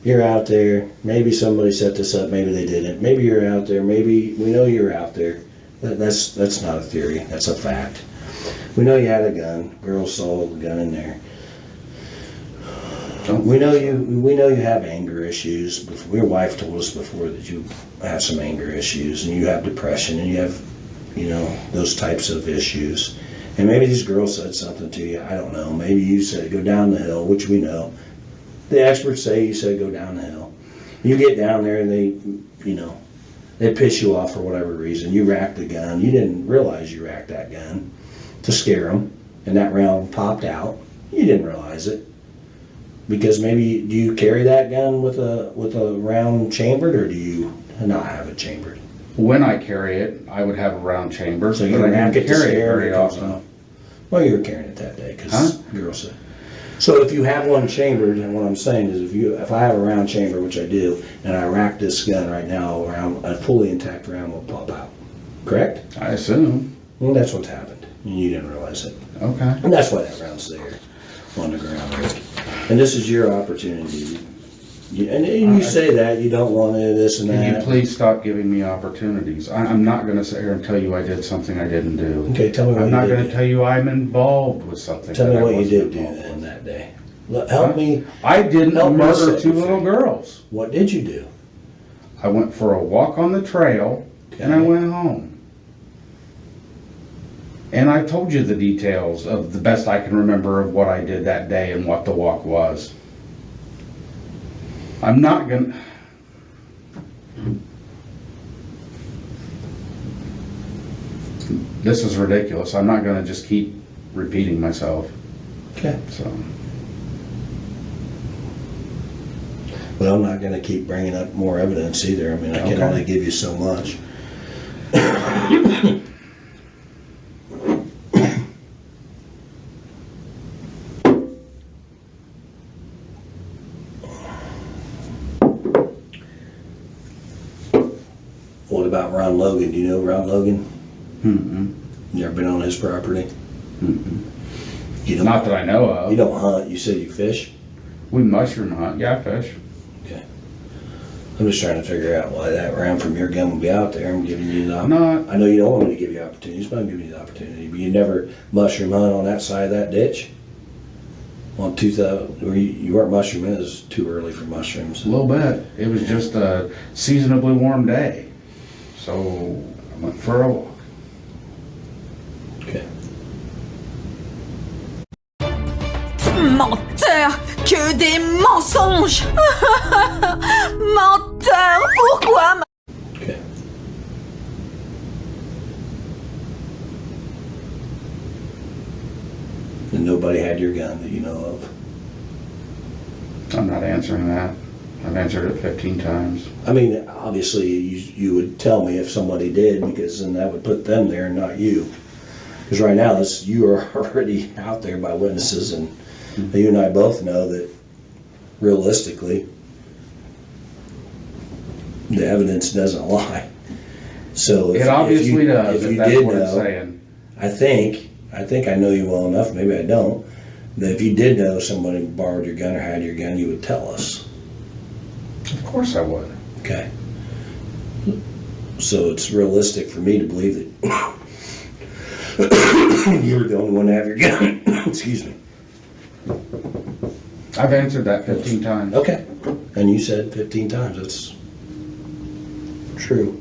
You're out there, maybe somebody set this up, maybe they didn't. Maybe you're out there, maybe we know you're out there. That's not a theory, that's a fact. We know you had a gun. Girls saw the gun in there. We know you have anger issues. Your wife told us before that you have some anger issues and you have depression and you have, those types of issues. And maybe these girls said something to you. I don't know. Maybe you said go down the hill, which we know. The experts say you said go down the hill. You get down there and they piss you off for whatever reason. You racked the gun. You didn't realize you racked that gun to scare them, and that round popped out. You didn't realize it. Because maybe, do you carry that gun with a round chambered, or do you not have it chambered? When I carry it, I would have a round chamber, So but you I rack didn't it to carry it scare very it comes often. off. Well, you were carrying it that day, because Huh? girl said. So if you have one chambered, and what I'm saying is if I have a round chamber, which I do, and I rack this gun right now, a fully intact round will pop out. Correct? I assume. Well, that's what's happened, and you didn't realize it. Okay. And that's why that round's there on the ground, Rick. And this is your opportunity. And you say that, you don't want to this and Can you that. please stop giving me opportunities? I'm not going to sit here and tell you I did something I didn't do. Okay, tell me what I'm you not did going do. to tell you I'm involved with something. Tell me that I what you wasn't did do involved then with. that day. Help me. I didn't Help me murder set two you little free. girls. What did you do? I went for a walk on the trail and I Okay. went home. And I told you the details of the best I can remember of what I did that day and what the walk was. I'm not gonna. This is ridiculous. I'm not gonna just keep repeating myself. Okay. So, Well, I'm not going to keep bringing up more evidence either. I mean, I can Okay. only give you so much. What about Ron Logan? Do you know Ron Logan? You ever been on his property? You don't, not that I know of. you don't hunt. You said you fish? We mushroom hunt. Yeah, I fish. Okay. I'm just trying to figure out why that round from your gun would be out there. I'm giving you the Not. I know you don't want me to give you opportunities, but I'm giving you the opportunity. But you never mushroom hunt on that side of that ditch? On 2000, where you weren't mushrooming, it was too early for mushrooms. A little bit. It was just a seasonably warm day. So I went for a walk. Okay. Menteur! Que des mensonges. Menteur, pourquoi Okay. And nobody had your gun that you know of? I'm not answering that. I've answered it 15 times. I mean, obviously, you would tell me if somebody did, because then that would put them there and not you. Because right now, you are already out there by witnesses, and you and I both know that realistically, the evidence doesn't lie. So It obviously does, if if you that's did what it's know, saying. I think I know you well enough, maybe I don't, that if you did know somebody borrowed your gun or had your gun, you would tell us. Of course I would. Okay. So it's realistic for me to believe that you were the only one to have your gun. Excuse me. I've answered that 15 times. Okay. And you said 15 times. That's true.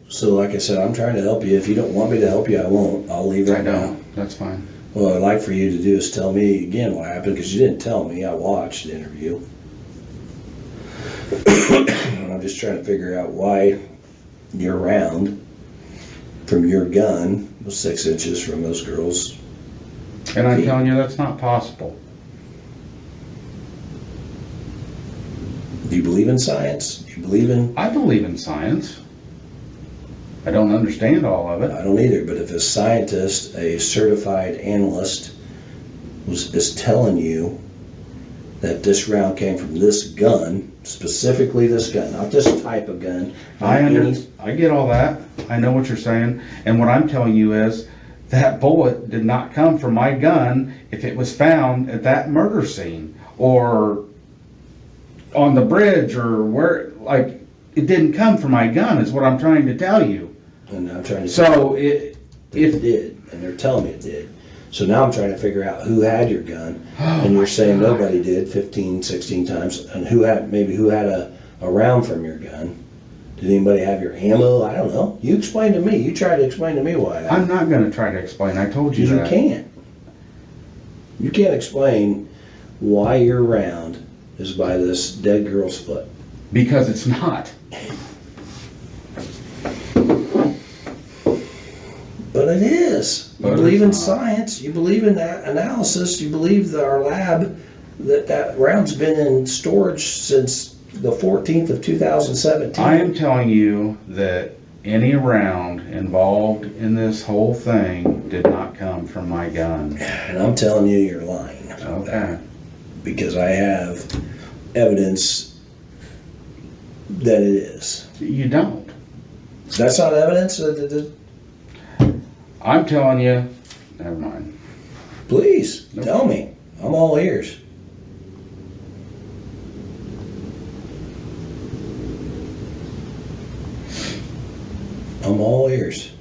So like I said, I'm trying to help you. If you don't want me to help you, I won't. I'll leave it I now. don't. That's fine. What I'd like for you to do is tell me again what happened, because you didn't tell me. I watched the interview. And I'm just trying to figure out why your round from your gun was 6 inches from those girls. And I'm telling you, that's not possible. Do you believe in science? Do you believe in... I believe in science. I don't understand all of it. I don't either, but if a scientist, a certified analyst, is telling you that this round came from this gun, specifically this gun, not this type of gun. I get all that. I know what you're saying. And what I'm telling you is that bullet did not come from my gun if it was found at that murder scene or on the bridge or where, like, it didn't come from my gun is what I'm trying to tell you. And I'm trying to... So it did, and they're telling me it did. So now I'm trying to figure out who had your gun, and you're saying nobody did 15, 16 times, and who had a round from your gun. Did anybody have your ammo? I don't know. You explain to me. You try to explain to me why. I'm not going to try to explain. I told you that. You can't. You can't explain why your round is by this dead girl's foot. Because it's not. But it is. You believe in science. You believe in that analysis. You believe that our lab, that round's been in storage since the 14th of 2017. I am telling you that any round involved in this whole thing did not come from my gun. And I'm telling you, you're lying. Okay. Because I have evidence that it is. You don't. That's not evidence? I'm telling you, never mind. Please, tell me. I'm all ears. I'm all ears.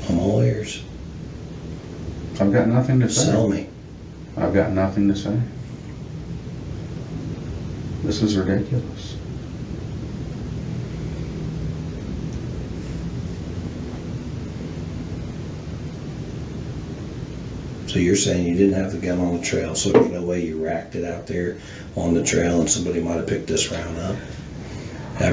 I'm all ears. I've got nothing to say. Tell me. I've got nothing to say. This is ridiculous. So you're saying you didn't have the gun on the trail, so there's no way you racked it out there on the trail and somebody might have picked this round up?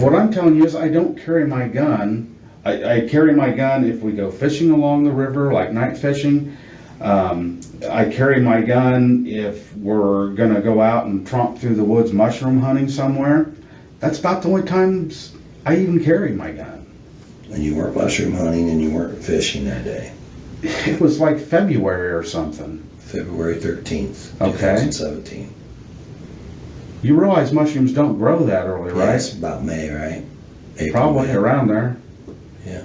What I'm telling you is I don't carry my gun. I carry my gun if we go fishing along the river, like night fishing. I carry my gun if we're gonna go out and tromp through the woods mushroom hunting somewhere. That's about the only times I even carry my gun. And you weren't mushroom hunting and you weren't fishing that day? It was like February or something. February 13th, Okay. 2017. You realize mushrooms don't grow that early, Yeah, right? it's about May, right? April, Probably May. around there. Yeah.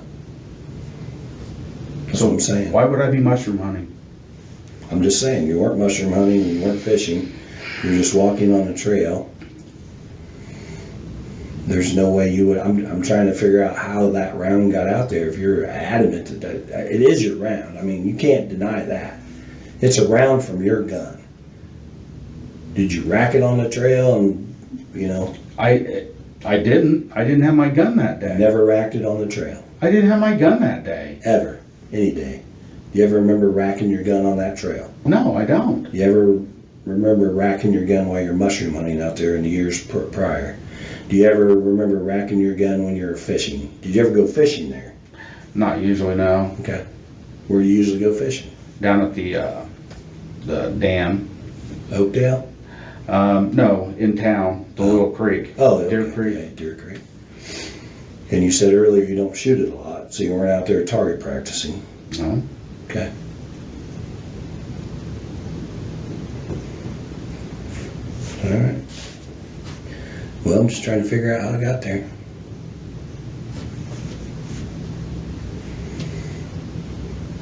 That's what I'm saying. Why would I be mushroom hunting? I'm just saying, you weren't mushroom hunting, you weren't fishing, you're just walking on a trail. There's no way you would, I'm trying to figure out how that round got out there. If you're adamant that it is your round, I mean, you can't deny that. It's a round from your gun. Did you rack it on the trail and, you know? I didn't have my gun that day. Never racked it on the trail? I didn't have my gun that day. Ever? Any day? Do you ever remember racking your gun on that trail? No, I don't. You ever remember racking your gun while you're mushroom hunting out there in the years prior? Do you ever remember racking your gun when you were fishing? Did you ever go fishing there? Not usually, no. Okay. Where do you usually go fishing? Down at the dam. Oakdale? No, in town, the little creek. Oh, Deer okay. Creek. Okay, Deer Creek. And you said earlier you don't shoot it a lot, so you weren't out there target practicing. No. Okay. All right. Well, I'm just trying to figure out how I got there.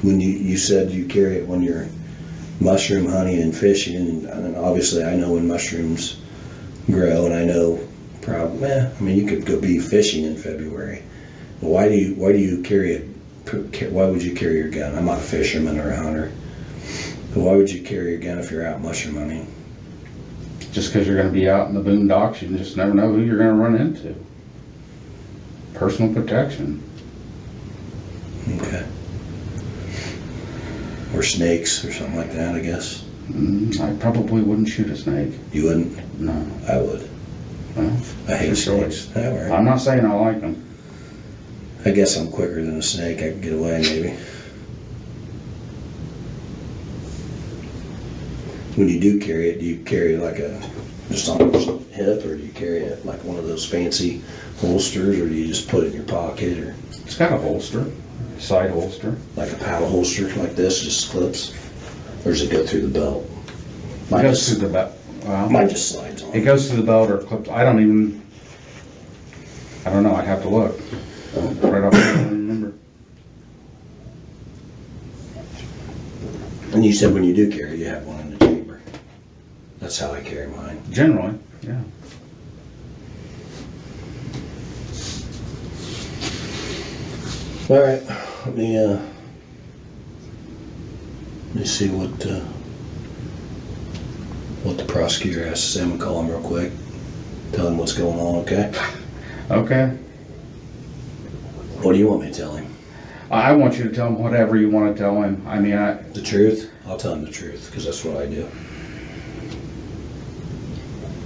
When you said you carry it when you're mushroom hunting and fishing, and obviously I know when mushrooms grow, and I know probably, I mean, you could go be fishing in February. But why do you carry it? Why would you carry your gun? I'm not a fisherman or a hunter. But why would you carry your gun if you're out mushroom hunting? Just because you're going to be out in the boondocks, you just never know who you're going to run into. Personal protection. Okay. Or snakes or something like that, I guess. I probably wouldn't shoot a snake. You wouldn't? No. I would. Well, I hate your snakes. choice. Yeah, all right. I'm not saying I like them. I guess I'm quicker than a snake. I can get away maybe. When you do carry it, do you carry it like just on your hip, or do you carry it like one of those fancy holsters, or do you just put it in your pocket, or It's got a holster, side holster. like a paddle holster like this, just clips, or does it go through the belt? It Mine goes just, through the belt. Well, mine just slides on. it goes through the belt or clips. I don't know. I'd have to look. Right off, I don't remember. And you said when you do carry, you have one in the chamber. That's how I carry mine. Generally, yeah. All right, let me see what the prosecutor has to say. I'm gonna call him real quick, tell him what's going on. Okay. Okay. What do you want me to tell him? I want you to tell him whatever you want to tell him. I mean, The truth? I'll tell him the truth because that's what I do.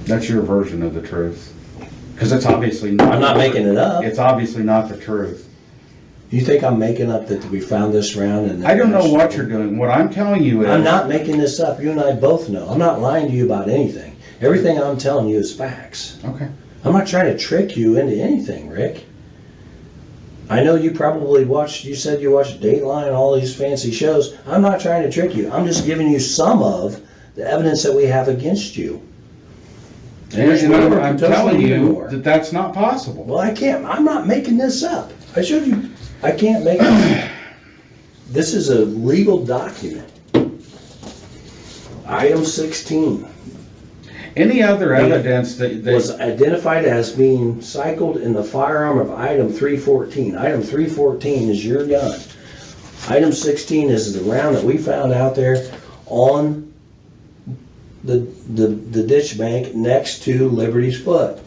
that's your version of the truth. Because it's obviously not. I'm not making it up. It's obviously not the truth. You think I'm making up that we found this round? And I don't know what you're doing. What I'm telling you is... I'm not making this up. You and I both know. I'm not lying to you about anything. Everything I'm telling you is facts. Okay. I'm not trying to trick you into anything, Rick. I know you probably watched, you said you watched Dateline, all these fancy shows. I'm not trying to trick you. I'm just giving you some of the evidence that we have against you. And I'm telling you more. that that's not possible. Well, I can't, I'm not making this up. I showed you, I can't make it up. This is a legal document. Item 16. Any other evidence that was identified as being cycled in the firearm of item 314. Item 314 is your gun. Item 16 is the round that we found out there on the ditch bank next to Liberty's Foot.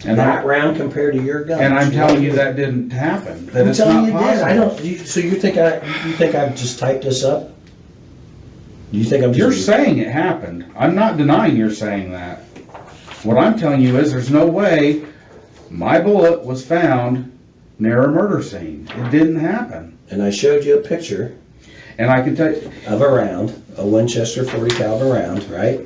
And that round compared to your gun. And I'm telling you that didn't happen. That I'm it's telling not you possible. did. I don't. So you think I've just typed this up? Do you think I'm just... You're saying it happened. I'm not denying you're saying that. What I'm telling you is there's no way my bullet was found near a murder scene. It didn't happen. And I showed you a picture. And I can tell you... Of a round, a Winchester 40 caliber round, right?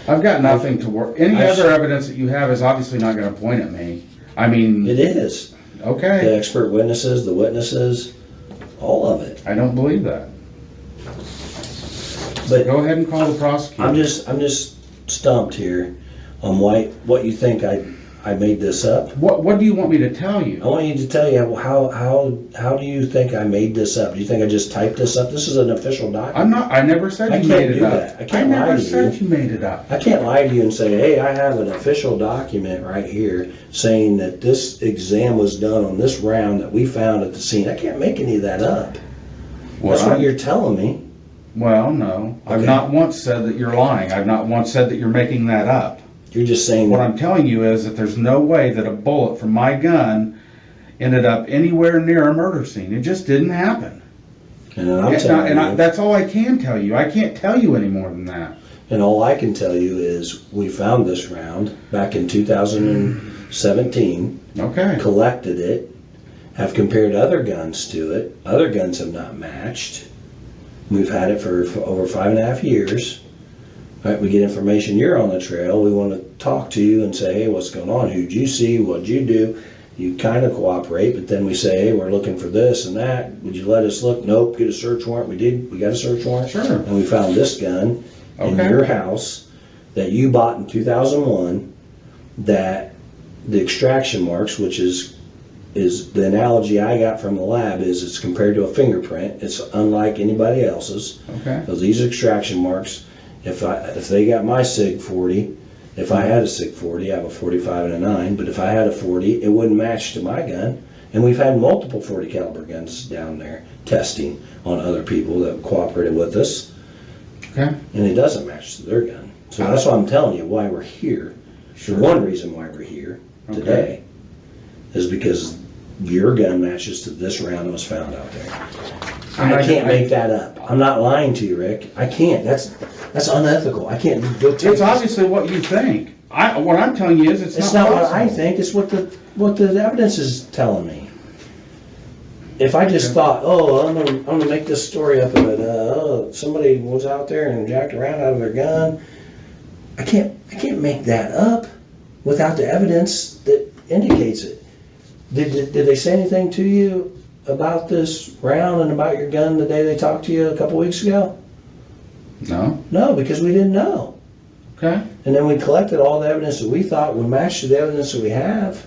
I've got nothing to work. Any other evidence that you have is obviously not going to point at me. I mean... It is. Okay. The expert witnesses, the witnesses, all of it. I don't believe that. But go ahead and call the prosecutor. I'm just stumped here on what you think I I made this up? What do you want me to tell I you? want you to tell you, well, how do you think I made this up? Do you think I just typed this up? This is an official document. I never said I you can't made it do up. that. I can't lie never to said you. you made it up. I can't lie to you and say, hey, I have an official document right here saying that this exam was done on this round that we found at the scene. I can't make any of that up. Well, That's what you're telling me. Well, no. I've Okay. not once said that you're lying. I've not once said that you're making that up. You're just saying What that. I'm telling you is that there's no way that a bullet from my gun ended up anywhere near a murder scene. It just didn't happen. And then I'm telling you. That's all I can tell you. I can't tell you any more than that. And all I can tell you is we found this round back in 2017, Okay. collected it, have compared other guns to it. Other guns have not matched. We've had it for over 5.5 years. Right, we get information, you're on the trail, we want to talk to you and say, hey, what's going on? Who'd you see? What'd you do? You kind of cooperate, but then we say, hey, we're looking for this and that. Would you let us look? Nope, get a search warrant. We did. We got a search warrant. Sure. And we found this gun in Okay. your house that you bought in 2001, that the extraction marks, which is the analogy I got from the lab, is it's compared to a fingerprint. It's unlike anybody else's. Okay. So these extraction marks, if they got my SIG 40, if I had a SIG 40, I have a 45 and a 9, but if I had a 40, it wouldn't match to my gun. And we've had multiple 40 caliber guns down there testing on other people that cooperated with us, Okay. and it doesn't match to their gun. So that's why I'm telling you why we're here. Sure. The one reason why we're here today is because your gun matches to this round that was found out there. And I can't make that up. I'm not lying to you, Rick. I can't. That's unethical. I can't go take It's obviously what you think. What I'm telling you is It's it's not not what I possible. think. It's what the evidence is telling me. If I just thought, oh, I'm gonna make this story up of it. Oh, somebody was out there and jacked around out of their gun. I can't make that up without the evidence that indicates it. Did they say anything to you about this round and about your gun the day they talked to you a couple weeks ago? No. No, because we didn't know. Okay. And then we collected all the evidence that we thought would match to the evidence that we have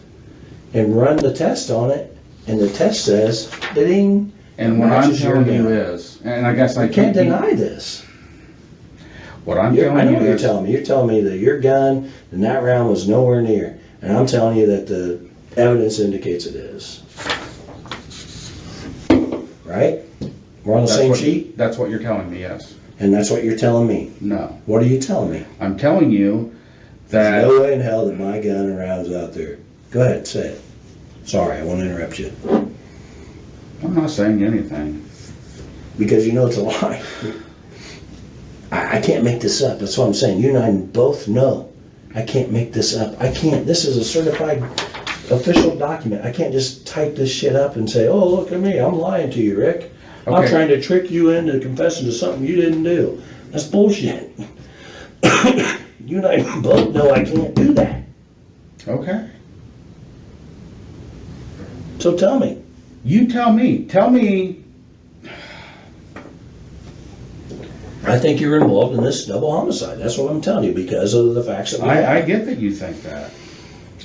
and run the test on it. And the test says, ding. And what I'm matches your telling you gun. is, and I guess I You can't can't deny this. What I'm I telling know you what you're is, telling me. You're telling me that your gun and that round was nowhere near. And I'm telling you that the evidence indicates it is. Right? We're on the same sheet? That's what you're telling me, yes. And that's what you're telling me. No. What are you telling me? I'm telling you There's that no way in hell that my gun and rounds out there. Go ahead, say it. Sorry, I won't interrupt you. I'm not saying anything. Because you know it's a lie. I can't make this up. That's what I'm saying. You and I both know I can't make this up. I can't. This is a certified official document. I can't just type this shit up and say, oh, look at me. I'm lying to you, Rick. I'm Okay. trying to trick you into confessing to something you didn't do. That's bullshit. You and I both know I can't do that. Okay. So tell me. You tell me. Tell me. I think you're involved in this double homicide. That's what I'm telling you because of the facts that we have. I get that you think that.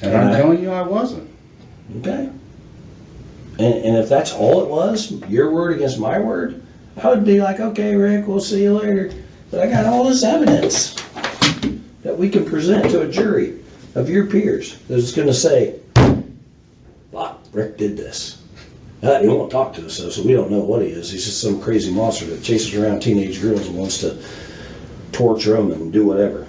And I'm telling you I wasn't. Okay. And if that's all it was, your word against my word, I would be like, okay, Rick, we'll see you later. But I got all this evidence that we can present to a jury of your peers that's going to say, Rick did this. He won't talk to us, though, so we don't know what he is. He's just some crazy monster that chases around teenage girls and wants to torture them and do whatever.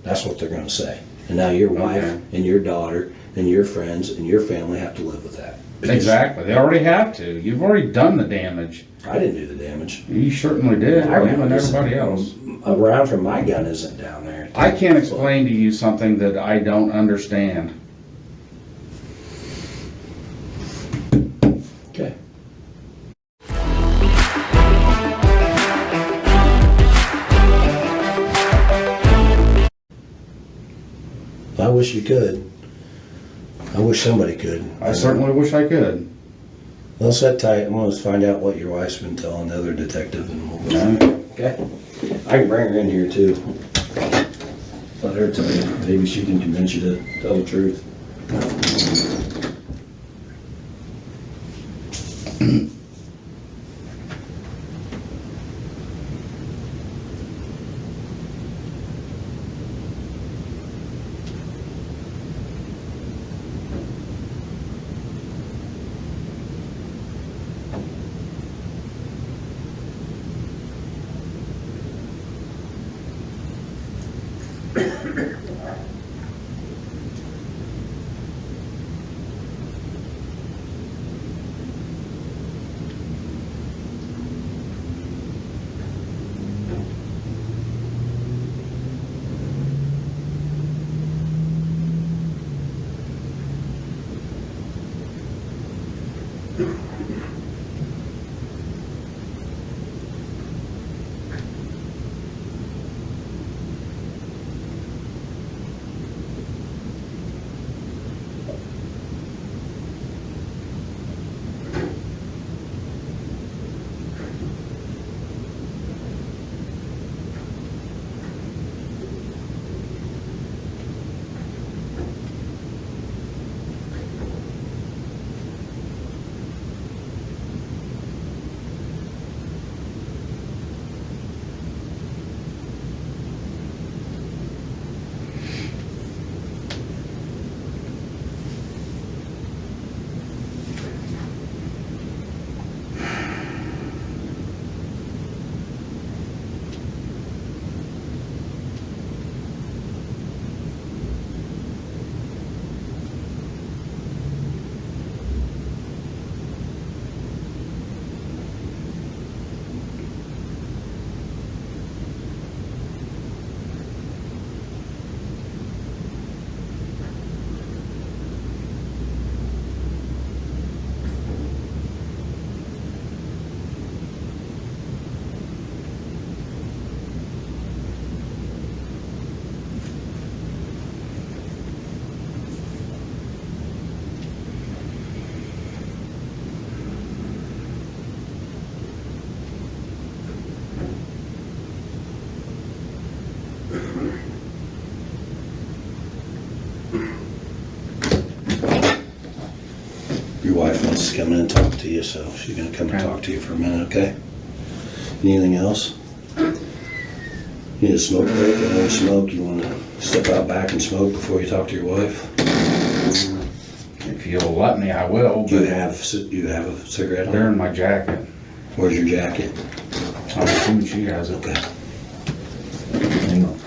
That's what they're going to say. And now your wife and your daughter and your friends and your family have to live with that. Because Exactly. They already have to. You've already done the damage. I didn't do the damage. You certainly did. My You round and isn't- everybody else. A round from my gun isn't down there. I can't explain to you something that I don't understand. Okay. I wish you could. I wish somebody could. I certainly wish I could. Well, sit tight. I'm going to find out what your wife's been telling the other detective, and we'll go. Okay. I can bring her in here too. Let her tell you. Maybe she can convince you to tell the truth. Your wife wants to come in and talk to you, so she's gonna come and talk to you for a minute, okay? Anything else? You need a smoke break? I know smoke. You wanna step out back and smoke before you talk to your wife? If you'll let me, I will, Do you but have a cigarette? they're in my jacket. Where's your jacket? I'm assuming she has it. Okay. Hang on.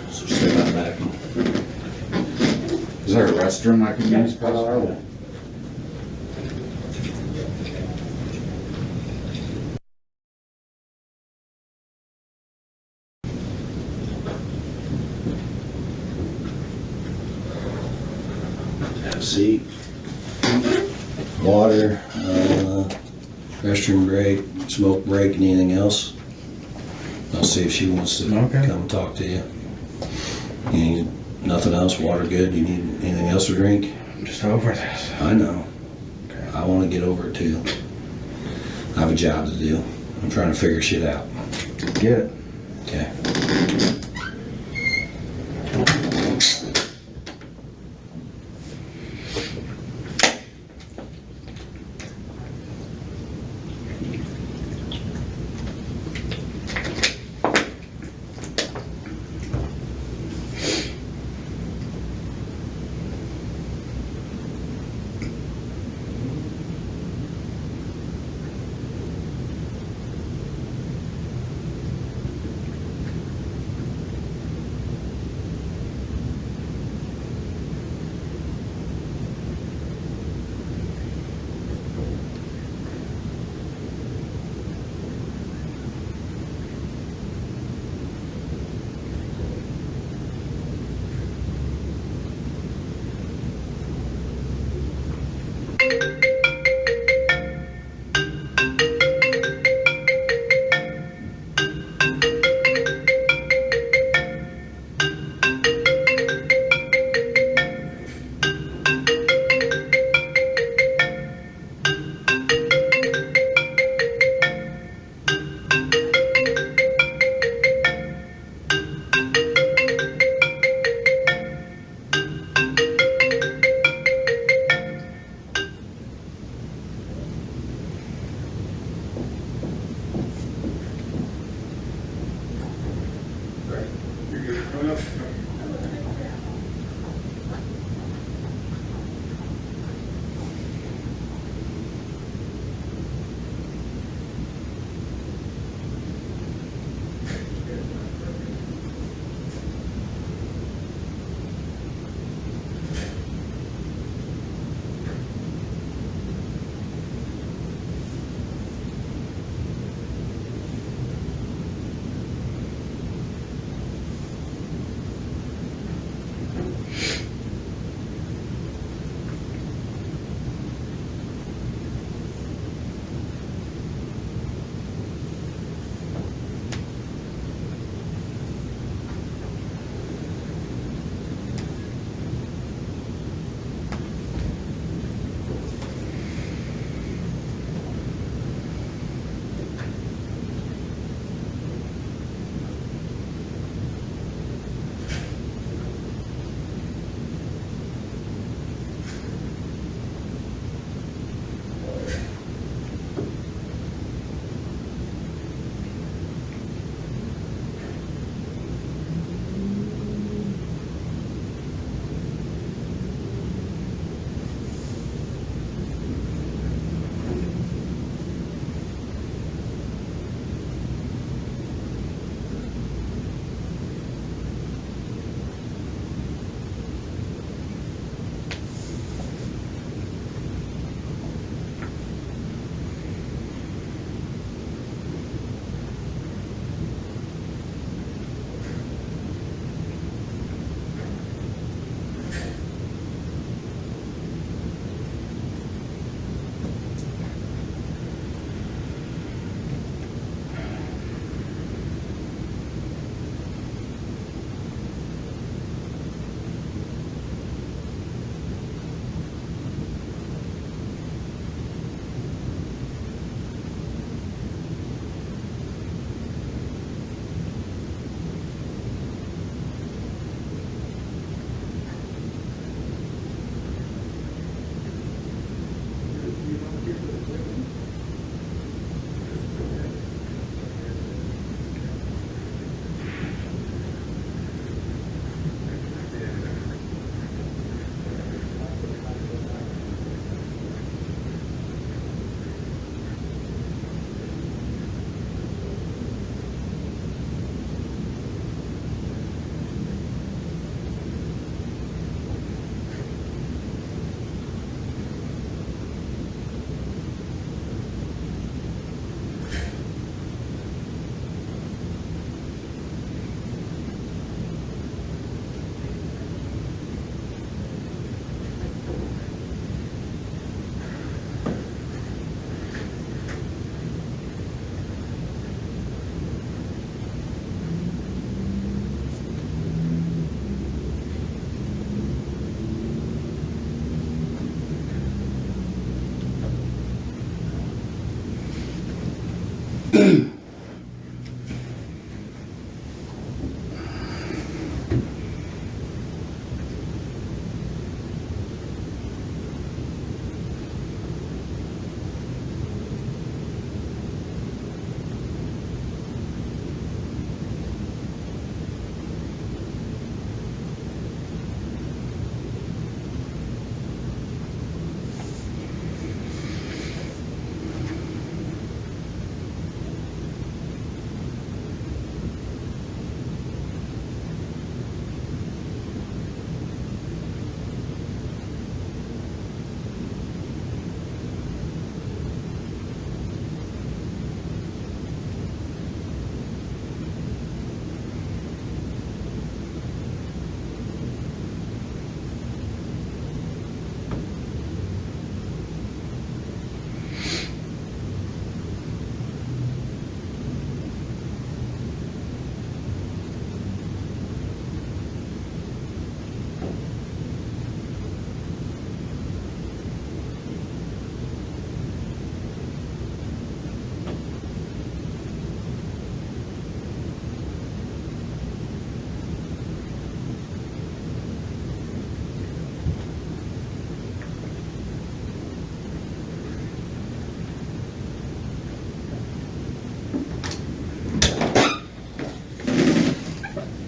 So step out back. Is there a restroom I can use, possibly? Have a seat. Water, restroom break, smoke break, anything else? I'll see if she wants to Okay. come talk to you. You need nothing else? Water good? You need anything else to drink? I'm just over this. I know. Okay. I want to get over it too. I have a job to do. I'm trying to figure shit out. Get it. Okay.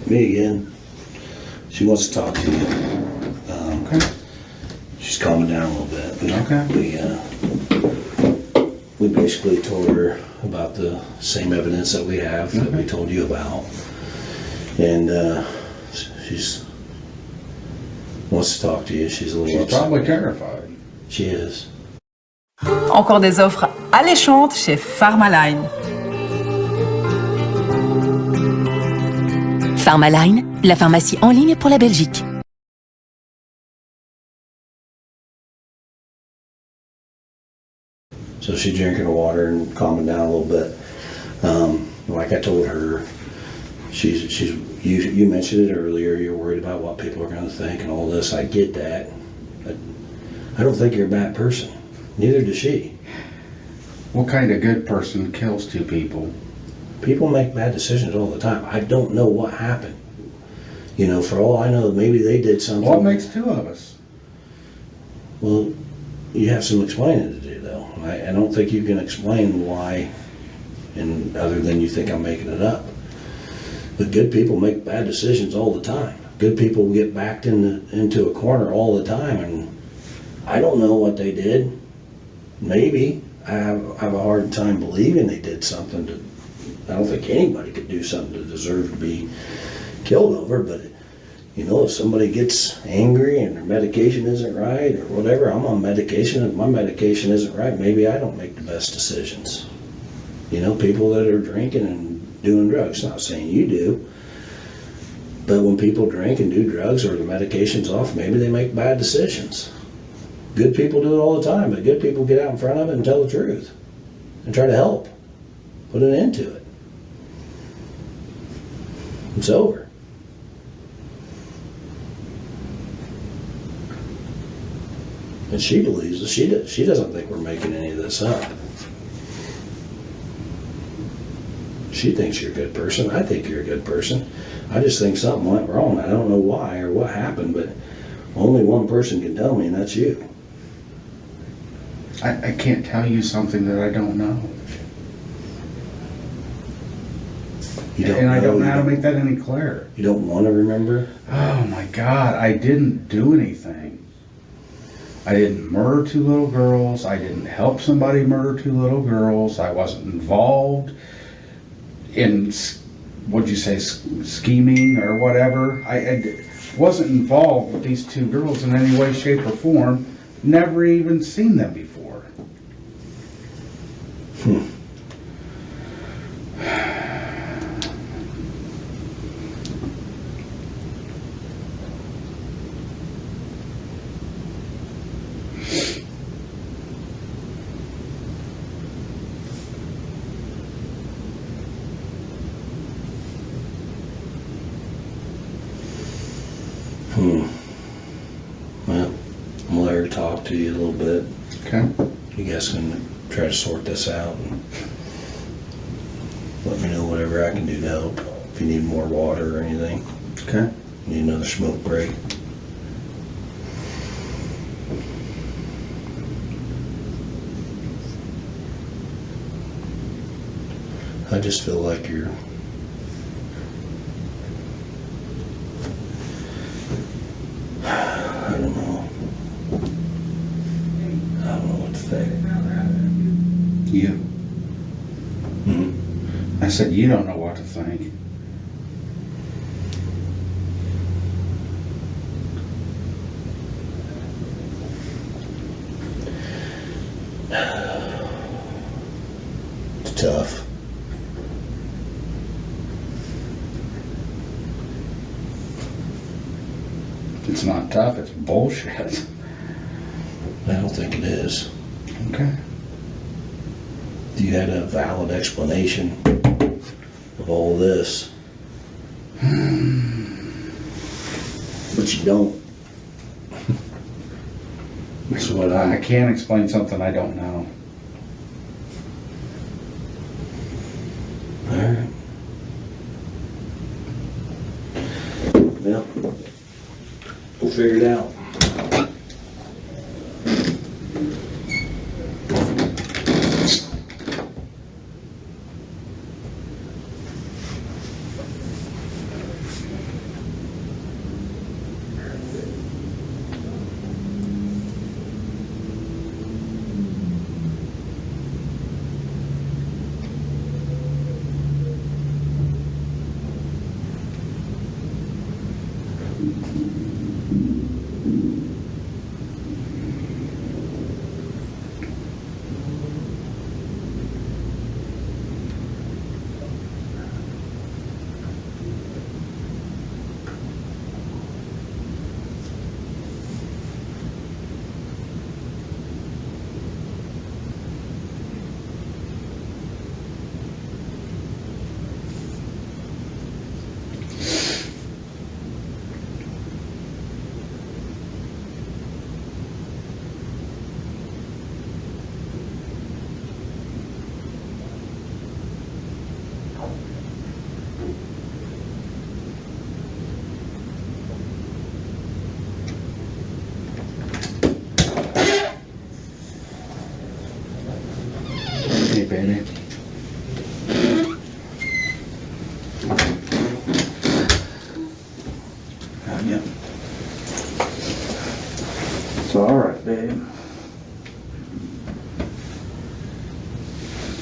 Me again. She wants to talk to you. Okay. She's calming down a little bit. Okay. We basically told her about the same evidence that we have that we told you about, and she's wants to talk to you. She's a little She's upset. probably terrified. She is. Encore des offres alléchantes chez Pharmaline. Pharmaline, la pharmacie en ligne pour la Belgique. So she's drinking her water and calming down a little bit. Like I told her, you mentioned it earlier. You're worried about what people are going to think and all this. I get that, but I don't think you're a bad person. Neither does she. What kind of good person kills two people? People make bad decisions all the time. I don't know what happened. You know, for all I know, maybe they did something. What makes two of us? Well, you have some explaining to do, though. I don't think you can explain why, and other than you think I'm making it up. But good people make bad decisions all the time. Good people get backed into a corner all the time, and I don't know what they did. Maybe. I have a hard time believing they did something to. I don't think anybody could do something to deserve to be killed over, but you know, if somebody gets angry and their medication isn't right or whatever, I'm on medication. If my medication isn't right, maybe I don't make the best decisions. You know, people that are drinking and doing drugs, not saying you do, but when people drink and do drugs or the medication's off, maybe they make bad decisions. Good people do it all the time, but good people get out in front of it and tell the truth and try to help, put an end to it. It's over. And she believes that she doesn't think we're making any of this up. She thinks you're a good person. I think you're a good person. I just think something went wrong. I don't know why or what happened, but only one person can tell me, and that's you. I can't tell you something that I don't know. You don't And I don't know you how to make that any clearer. You don't want to remember? Oh my God, I didn't do anything. I didn't murder two little girls. I didn't help somebody murder two little girls. I wasn't involved in, what'd you say, scheming or whatever. I wasn't involved with these two girls in any way, shape, or form. Never even seen them before. Well, I'm gonna let her talk to you a little bit. Okay. You guys can try to sort this out and Let me know whatever I can do to help. If you need more water or anything, Okay. need another smoke break. I just feel like you're I don't know. I don't know what to think. You. Hmm? I said, you don't know what to think. It's tough. It's not tough, it's bullshit. I don't think it is. Okay. You had a valid explanation of all this. But you don't. That's what I I can't explain something I don't know. Alright. Well, we'll figure it out. Hey, baby. Yeah. It's all right, babe.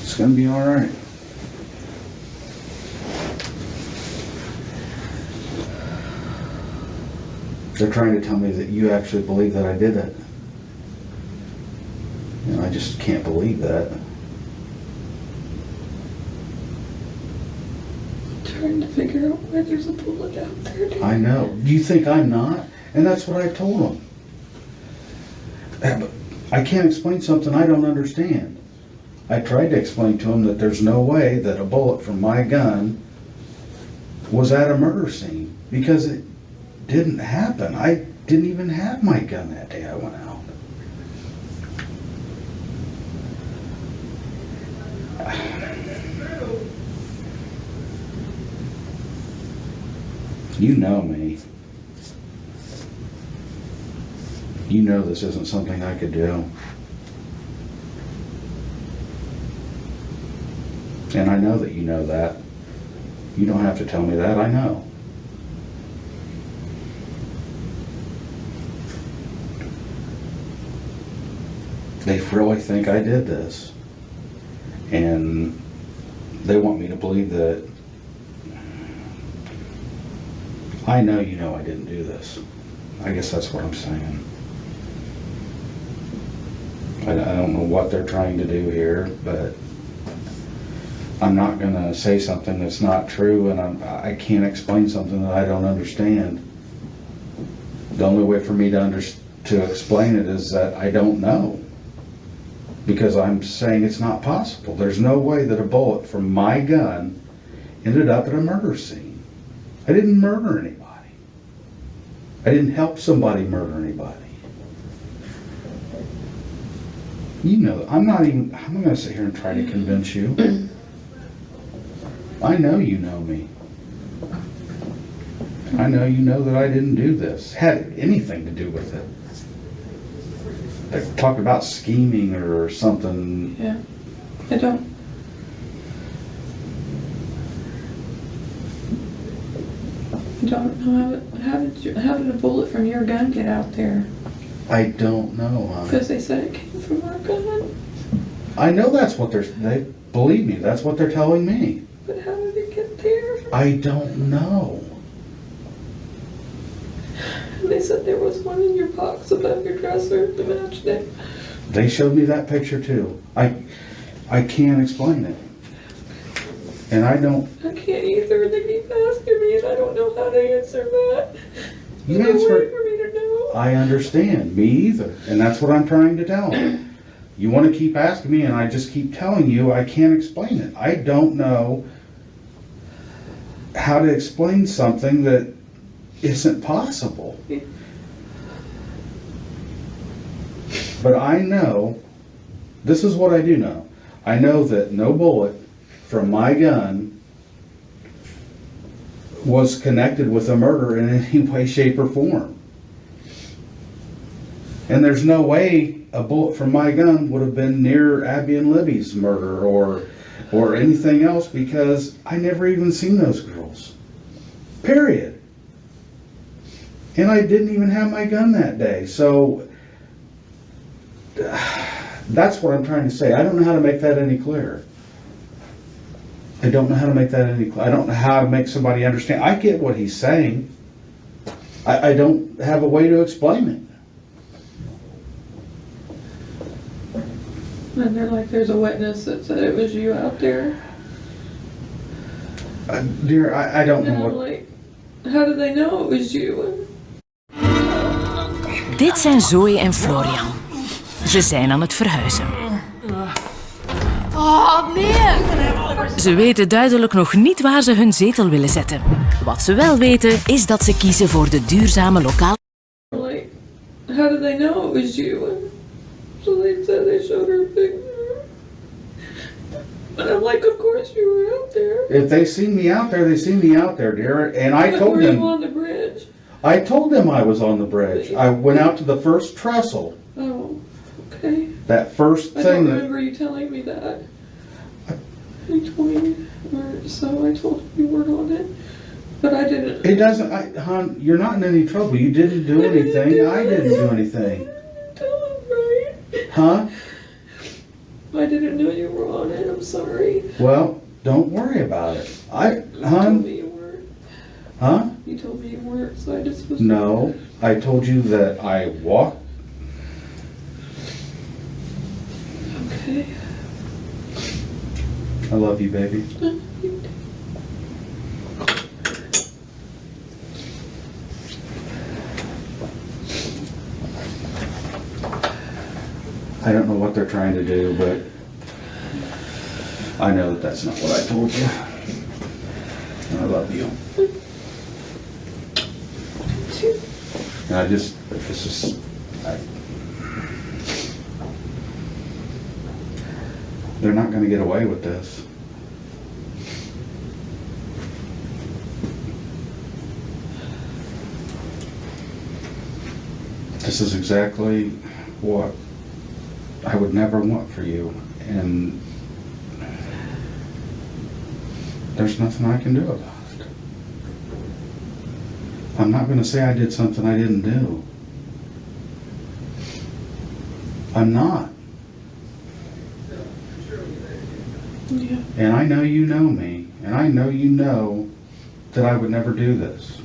It's gonna be all right. They're trying to tell me that you actually believe that I did it. You know, I just can't believe that. Trying to figure out why there's a bullet out there, dude. I know. Do you think I'm not? And that's what I told them. But I can't explain something I don't understand. I tried to explain to them that there's no way that a bullet from my gun was at a murder scene because it didn't happen. I didn't even have my gun that day I went out. You know me. You know this isn't something I could do. And I know that you know that. You don't have to tell me that, I know. They really think I did this. And they want me to believe that I know you know I didn't do this. I guess that's what I'm saying. I don't know what they're trying to do here, but I'm not going to say something that's not true, and I can't explain something that I don't understand. The only way for me to explain it is that I don't know. Because I'm saying it's not possible. There's no way that a bullet from my gun ended up at a murder scene. I didn't murder anybody. I didn't help somebody murder anybody. You know, I'm not going to sit here and try to convince you. I know you know me. I know you know that I didn't do this, had anything to do with it. They talk about scheming or something. Yeah. I don't. I don't know how did a bullet from your gun get out there? I don't know. Because they said it came from our gun. I know that's what they believe me. That's what they're telling me. But how did it get there? I don't know. They said there was one in your box above your dresser that matched it. They showed me that picture too. I can't explain it. And I don't. I can't either. They keep asking me and I don't know how to answer that. You There's no answer way it. for me to know. I understand. Me either. And that's what I'm trying to tell them. You want to keep asking me and I just keep telling you I can't explain it. I don't know how to explain something that isn't possible. But I know, this is what I do know. I know that no bullet from my gun was connected with a murder in any way, shape, or form. And there's no way a bullet from my gun would have been near Abby and Libby's murder or anything else, because I never even seen those girls. Period. And I didn't even have my gun that day. So that's what I'm trying to say. I don't know how to make that any clearer. I don't know how to make that any clearer. I don't know how to make somebody understand. I get what he's saying. I don't have a way to explain it. And they're like, there's a witness that said it was you out there. Dear, I don't And know I'm what... like, how did they know it was you? Dit zijn Zoe en Florian. Ze zijn aan het verhuizen. Oh, nee! Ze weten duidelijk nog niet waar ze hun zetel willen zetten. Wat ze wel weten is dat ze kiezen voor de duurzame lokale... Like, how did they know it was you? So they said they showed her a picture. And I'm like, of course you were out there. If they see me out there, they see me out there, dear. And I But told were you them... on the bridge? I told them I was on the bridge. I went out to the first trestle. Oh, okay. That first I thing don't that... remember you telling me that. You told me, or so I told you weren't on it, but I didn't. It doesn't... hon, you're not in any trouble. You didn't do anything. I didn't do anything. Tell him, right? Huh? I didn't know you were on it. I'm sorry. Well, don't worry about it. You told Hon? me you weren't. Huh? You told me you weren't, so I just was. No. I told you that I walked. Okay. I love you, baby. I don't know what they're trying to do, but I know that that's not what I told you. And I love you. And I just, it's just, they're not going to get away with this. This is exactly what I would never want for you, and there's nothing I can do about it. I'm not going to say I did something I didn't do. I'm not. Yeah. And I know you know me, and I know you know that I would never do this.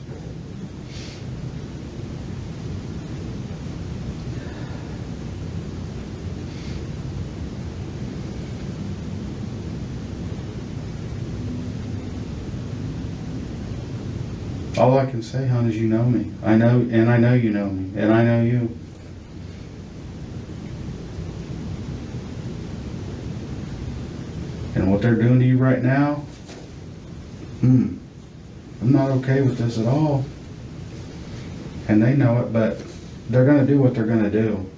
All I can say, hon, is you know me. I know, and I know you know me, and I know you. And what they're doing to you right now, I'm not okay with this at all. And they know it, but they're going to do what they're going to do.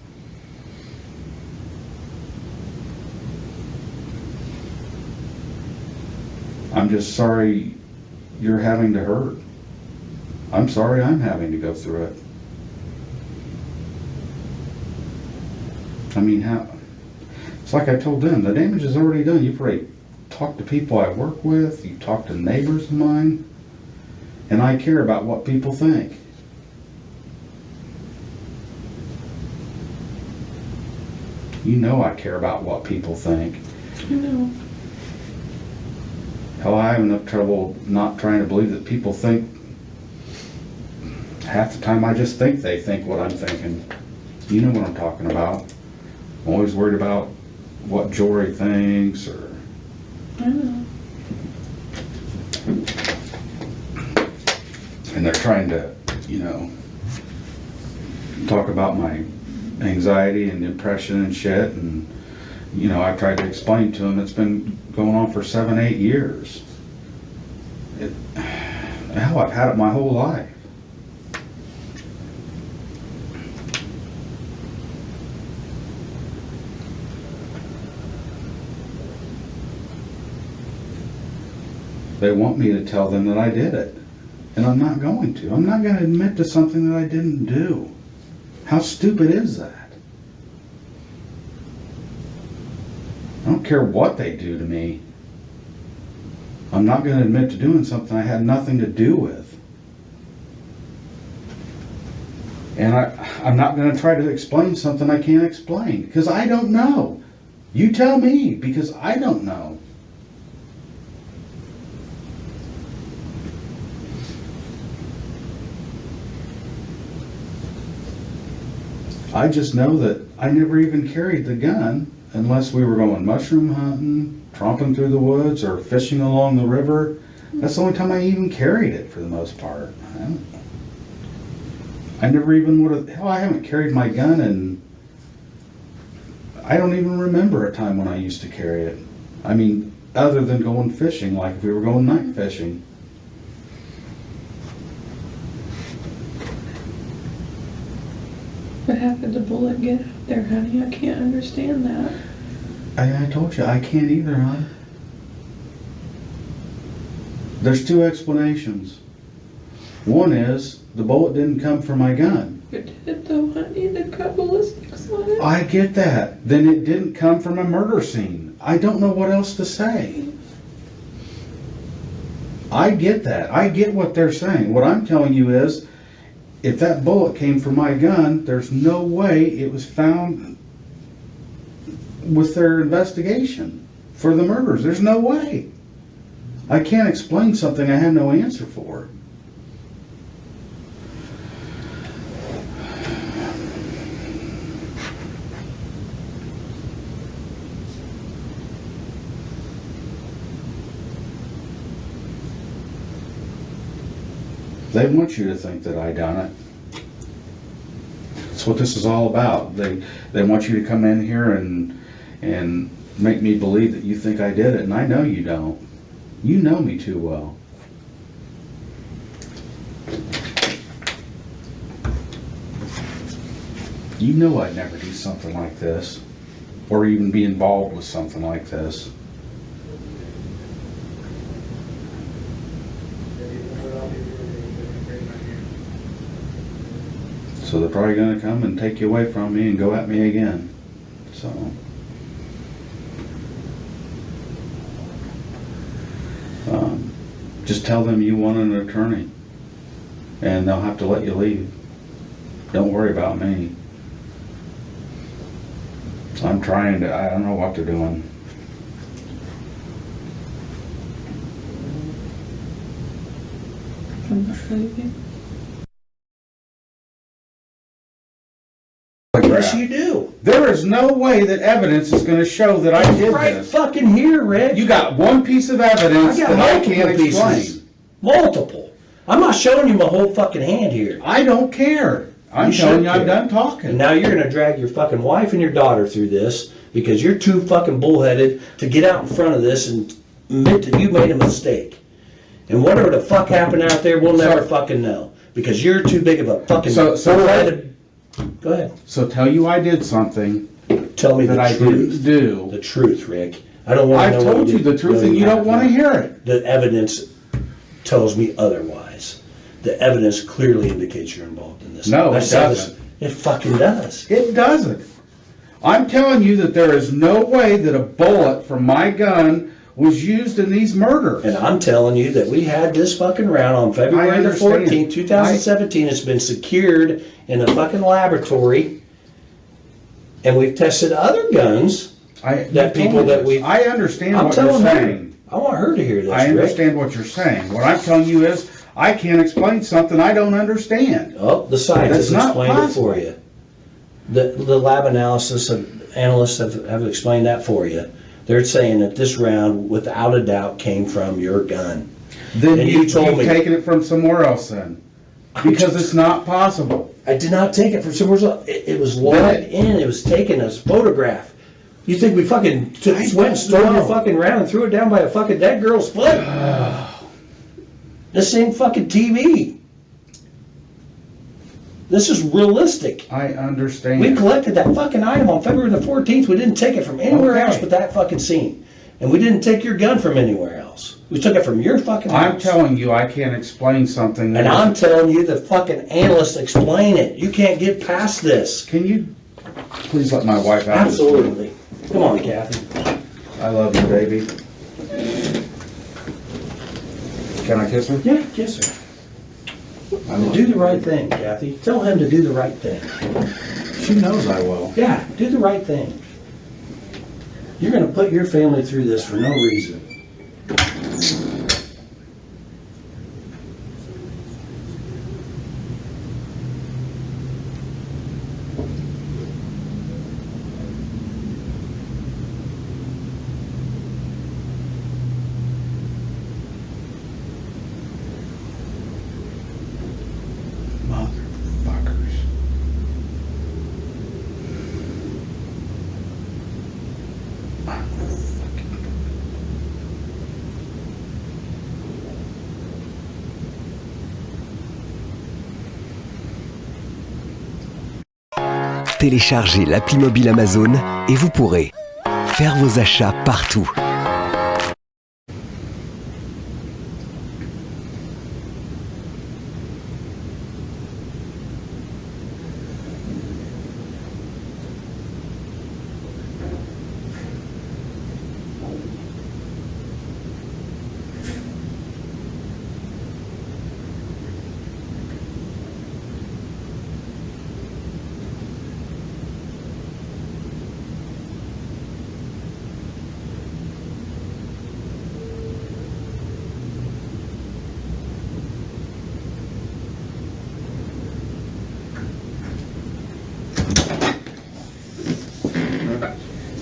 I'm just sorry you're having to hurt. I'm sorry I'm having to go through it. I mean, it's like I told them, the damage is already done. You've already talked to people I work with, you've talked to neighbors of mine, and I care about what people think. You know I care about what people think. I know. Hell, I have enough trouble not trying to believe that people think. Half the time I just think they think what I'm thinking. You know what I'm talking about. I'm always worried about what Jory thinks, or... I know. And they're trying to, talk about my anxiety and depression and shit, and, I've tried to explain to them it's been going on for 7, 8 years. Hell, I've had it my whole life. They want me to tell them that I did it, and I'm not going to. I'm not going to admit to something that I didn't do. How stupid is that? I don't care what they do to me. I'm not going to admit to doing something I had nothing to do with. And I'm not going to try to explain something I can't explain, because I don't know. You tell me, because I don't know. I just know that I never even carried the gun unless we were going mushroom hunting, tromping through the woods, or fishing along the river. That's the only time I even carried it for the most part. I never even would have, hell, I haven't carried my gun, and I don't even remember a time when I used to carry it. I mean, other than going fishing, like if we were going night fishing. But how could the bullet get out there, honey? I can't understand that. I told you, I can't either, hon. There's two explanations. One is, the bullet didn't come from my gun. It did though, honey. They got ballistics on it. I get that. Then it didn't come from a murder scene. I don't know what else to say. I get that. I get what they're saying. What I'm telling you is, if that bullet came from my gun, there's no way it was found with their investigation for the murders. There's no way. I can't explain something I have no answer for. They want you to think that I done it. That's what this is all about. They want you to come in here and make me believe that you think I did it, and I know you don't. You know me too well. You know I'd never do something like this, or even be involved with something like this. So they're probably going to come and take you away from me and go at me again. So. Just tell them you want an attorney, and they'll have to let you leave. Don't worry about me. I'm trying to, I don't know what they're doing. I'm not leaving. Yes, you do. There is no way that evidence is going to show that I did Right this. fucking here, Red. You got one piece of evidence I got that I multiple can't pieces. explain. Multiple. I'm not showing you my whole fucking hand here. I don't care. I'm You telling should you I'm care. done And talking. now you're gonna drag your fucking wife and your daughter through this because you're too fucking bullheaded to get out in front of this and admit that you made a mistake. And whatever the fuck happened out there, we'll never fucking know because you're too big of a fucking bullheaded. Go ahead. So tell you I did something Tell me that the I truth. didn't do. The truth, Rick. I don't want to I've know. told you the truth and you don't want to hear it. The evidence tells me otherwise. The evidence clearly indicates you're involved in this. No, I it said doesn't. It fucking does. It doesn't. I'm telling you that there is no way that a bullet from my gun was used in these murders. And I'm telling you that we had this fucking round on February the understand. 14th, 2017. It's been secured in a fucking laboratory. And we've tested other guns. That people that we... I understand I'm what you're telling saying. her. I want her to hear this, I Rick. understand what you're saying. What I'm telling you is, I can't explain something I don't understand. Oh, the scientists That's not explained it possible. for you. The lab analysis of analysts have explained that for you. They're saying that this round, without a doubt, came from your gun. Then And you've told me taken it from somewhere else then. Because it's not possible. I did not take it from somewhere else. It was logged in. It was taken as photograph. You think we fucking went and stole your fucking round and threw it down by a fucking dead girl's foot? This ain't fucking TV. This is realistic. I understand. We collected that fucking item on February the 14th. We didn't take it from anywhere else but that fucking scene. And we didn't take your gun from anywhere else. We took it from your fucking house. I'm telling you, I can't explain something. And I'm telling you, the fucking analysts explain it. You can't get past this. Can you please let my wife out? Absolutely. Come on, Kathy. I love you, baby. Can I kiss her? Yeah, kiss her. Do the right thing, Kathy. Tell him to do the right thing. She knows I will. Yeah, do the right thing. You're going to put your family through this for no reason. Motherfuckers. Téléchargez l'appli mobile Amazon et vous pourrez faire vos achats partout.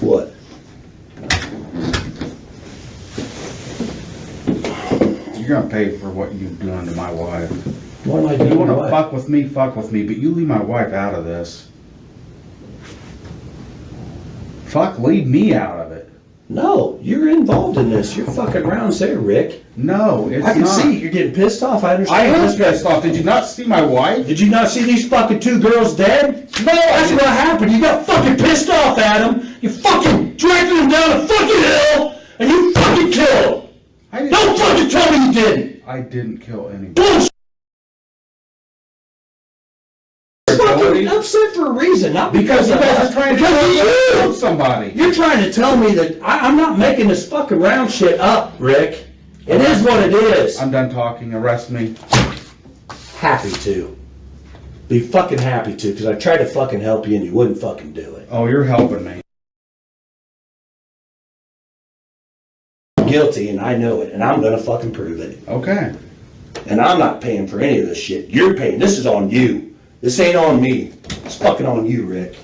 What? You're gonna pay for what you've done to my wife. What am I You doing? wanna What? fuck with me, but you leave my wife out of this. Fuck, leave me out of it. No, you're involved in this. You're fucking rounds there, Rick. No, it's I can not. see you're getting pissed off. I I understand. am pissed off. Did you not see my wife? Did you not see these fucking two girls dead? No, That's what happened. You got fucking pissed off, Adam. You fucking dragged them down a fucking hill, and you fucking killed them. I didn't, Don't fucking tell me you didn't. I didn't kill anybody. Bullshit. Fucking upset for a reason, not Because you guys are trying to because kill of you. somebody. You're trying to tell me that I'm not making this fucking round shit up, Rick. It is what it is. I'm done talking. Arrest me. Happy to. Be fucking happy to, because I tried to fucking help you and you wouldn't fucking do it. Oh, you're helping me. I'm guilty and I know it, and I'm gonna fucking prove it. Okay. And I'm not paying for any of this shit. You're paying. This is on you. This ain't on me. It's fucking on you, Rick.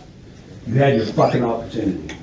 You had your fucking opportunity.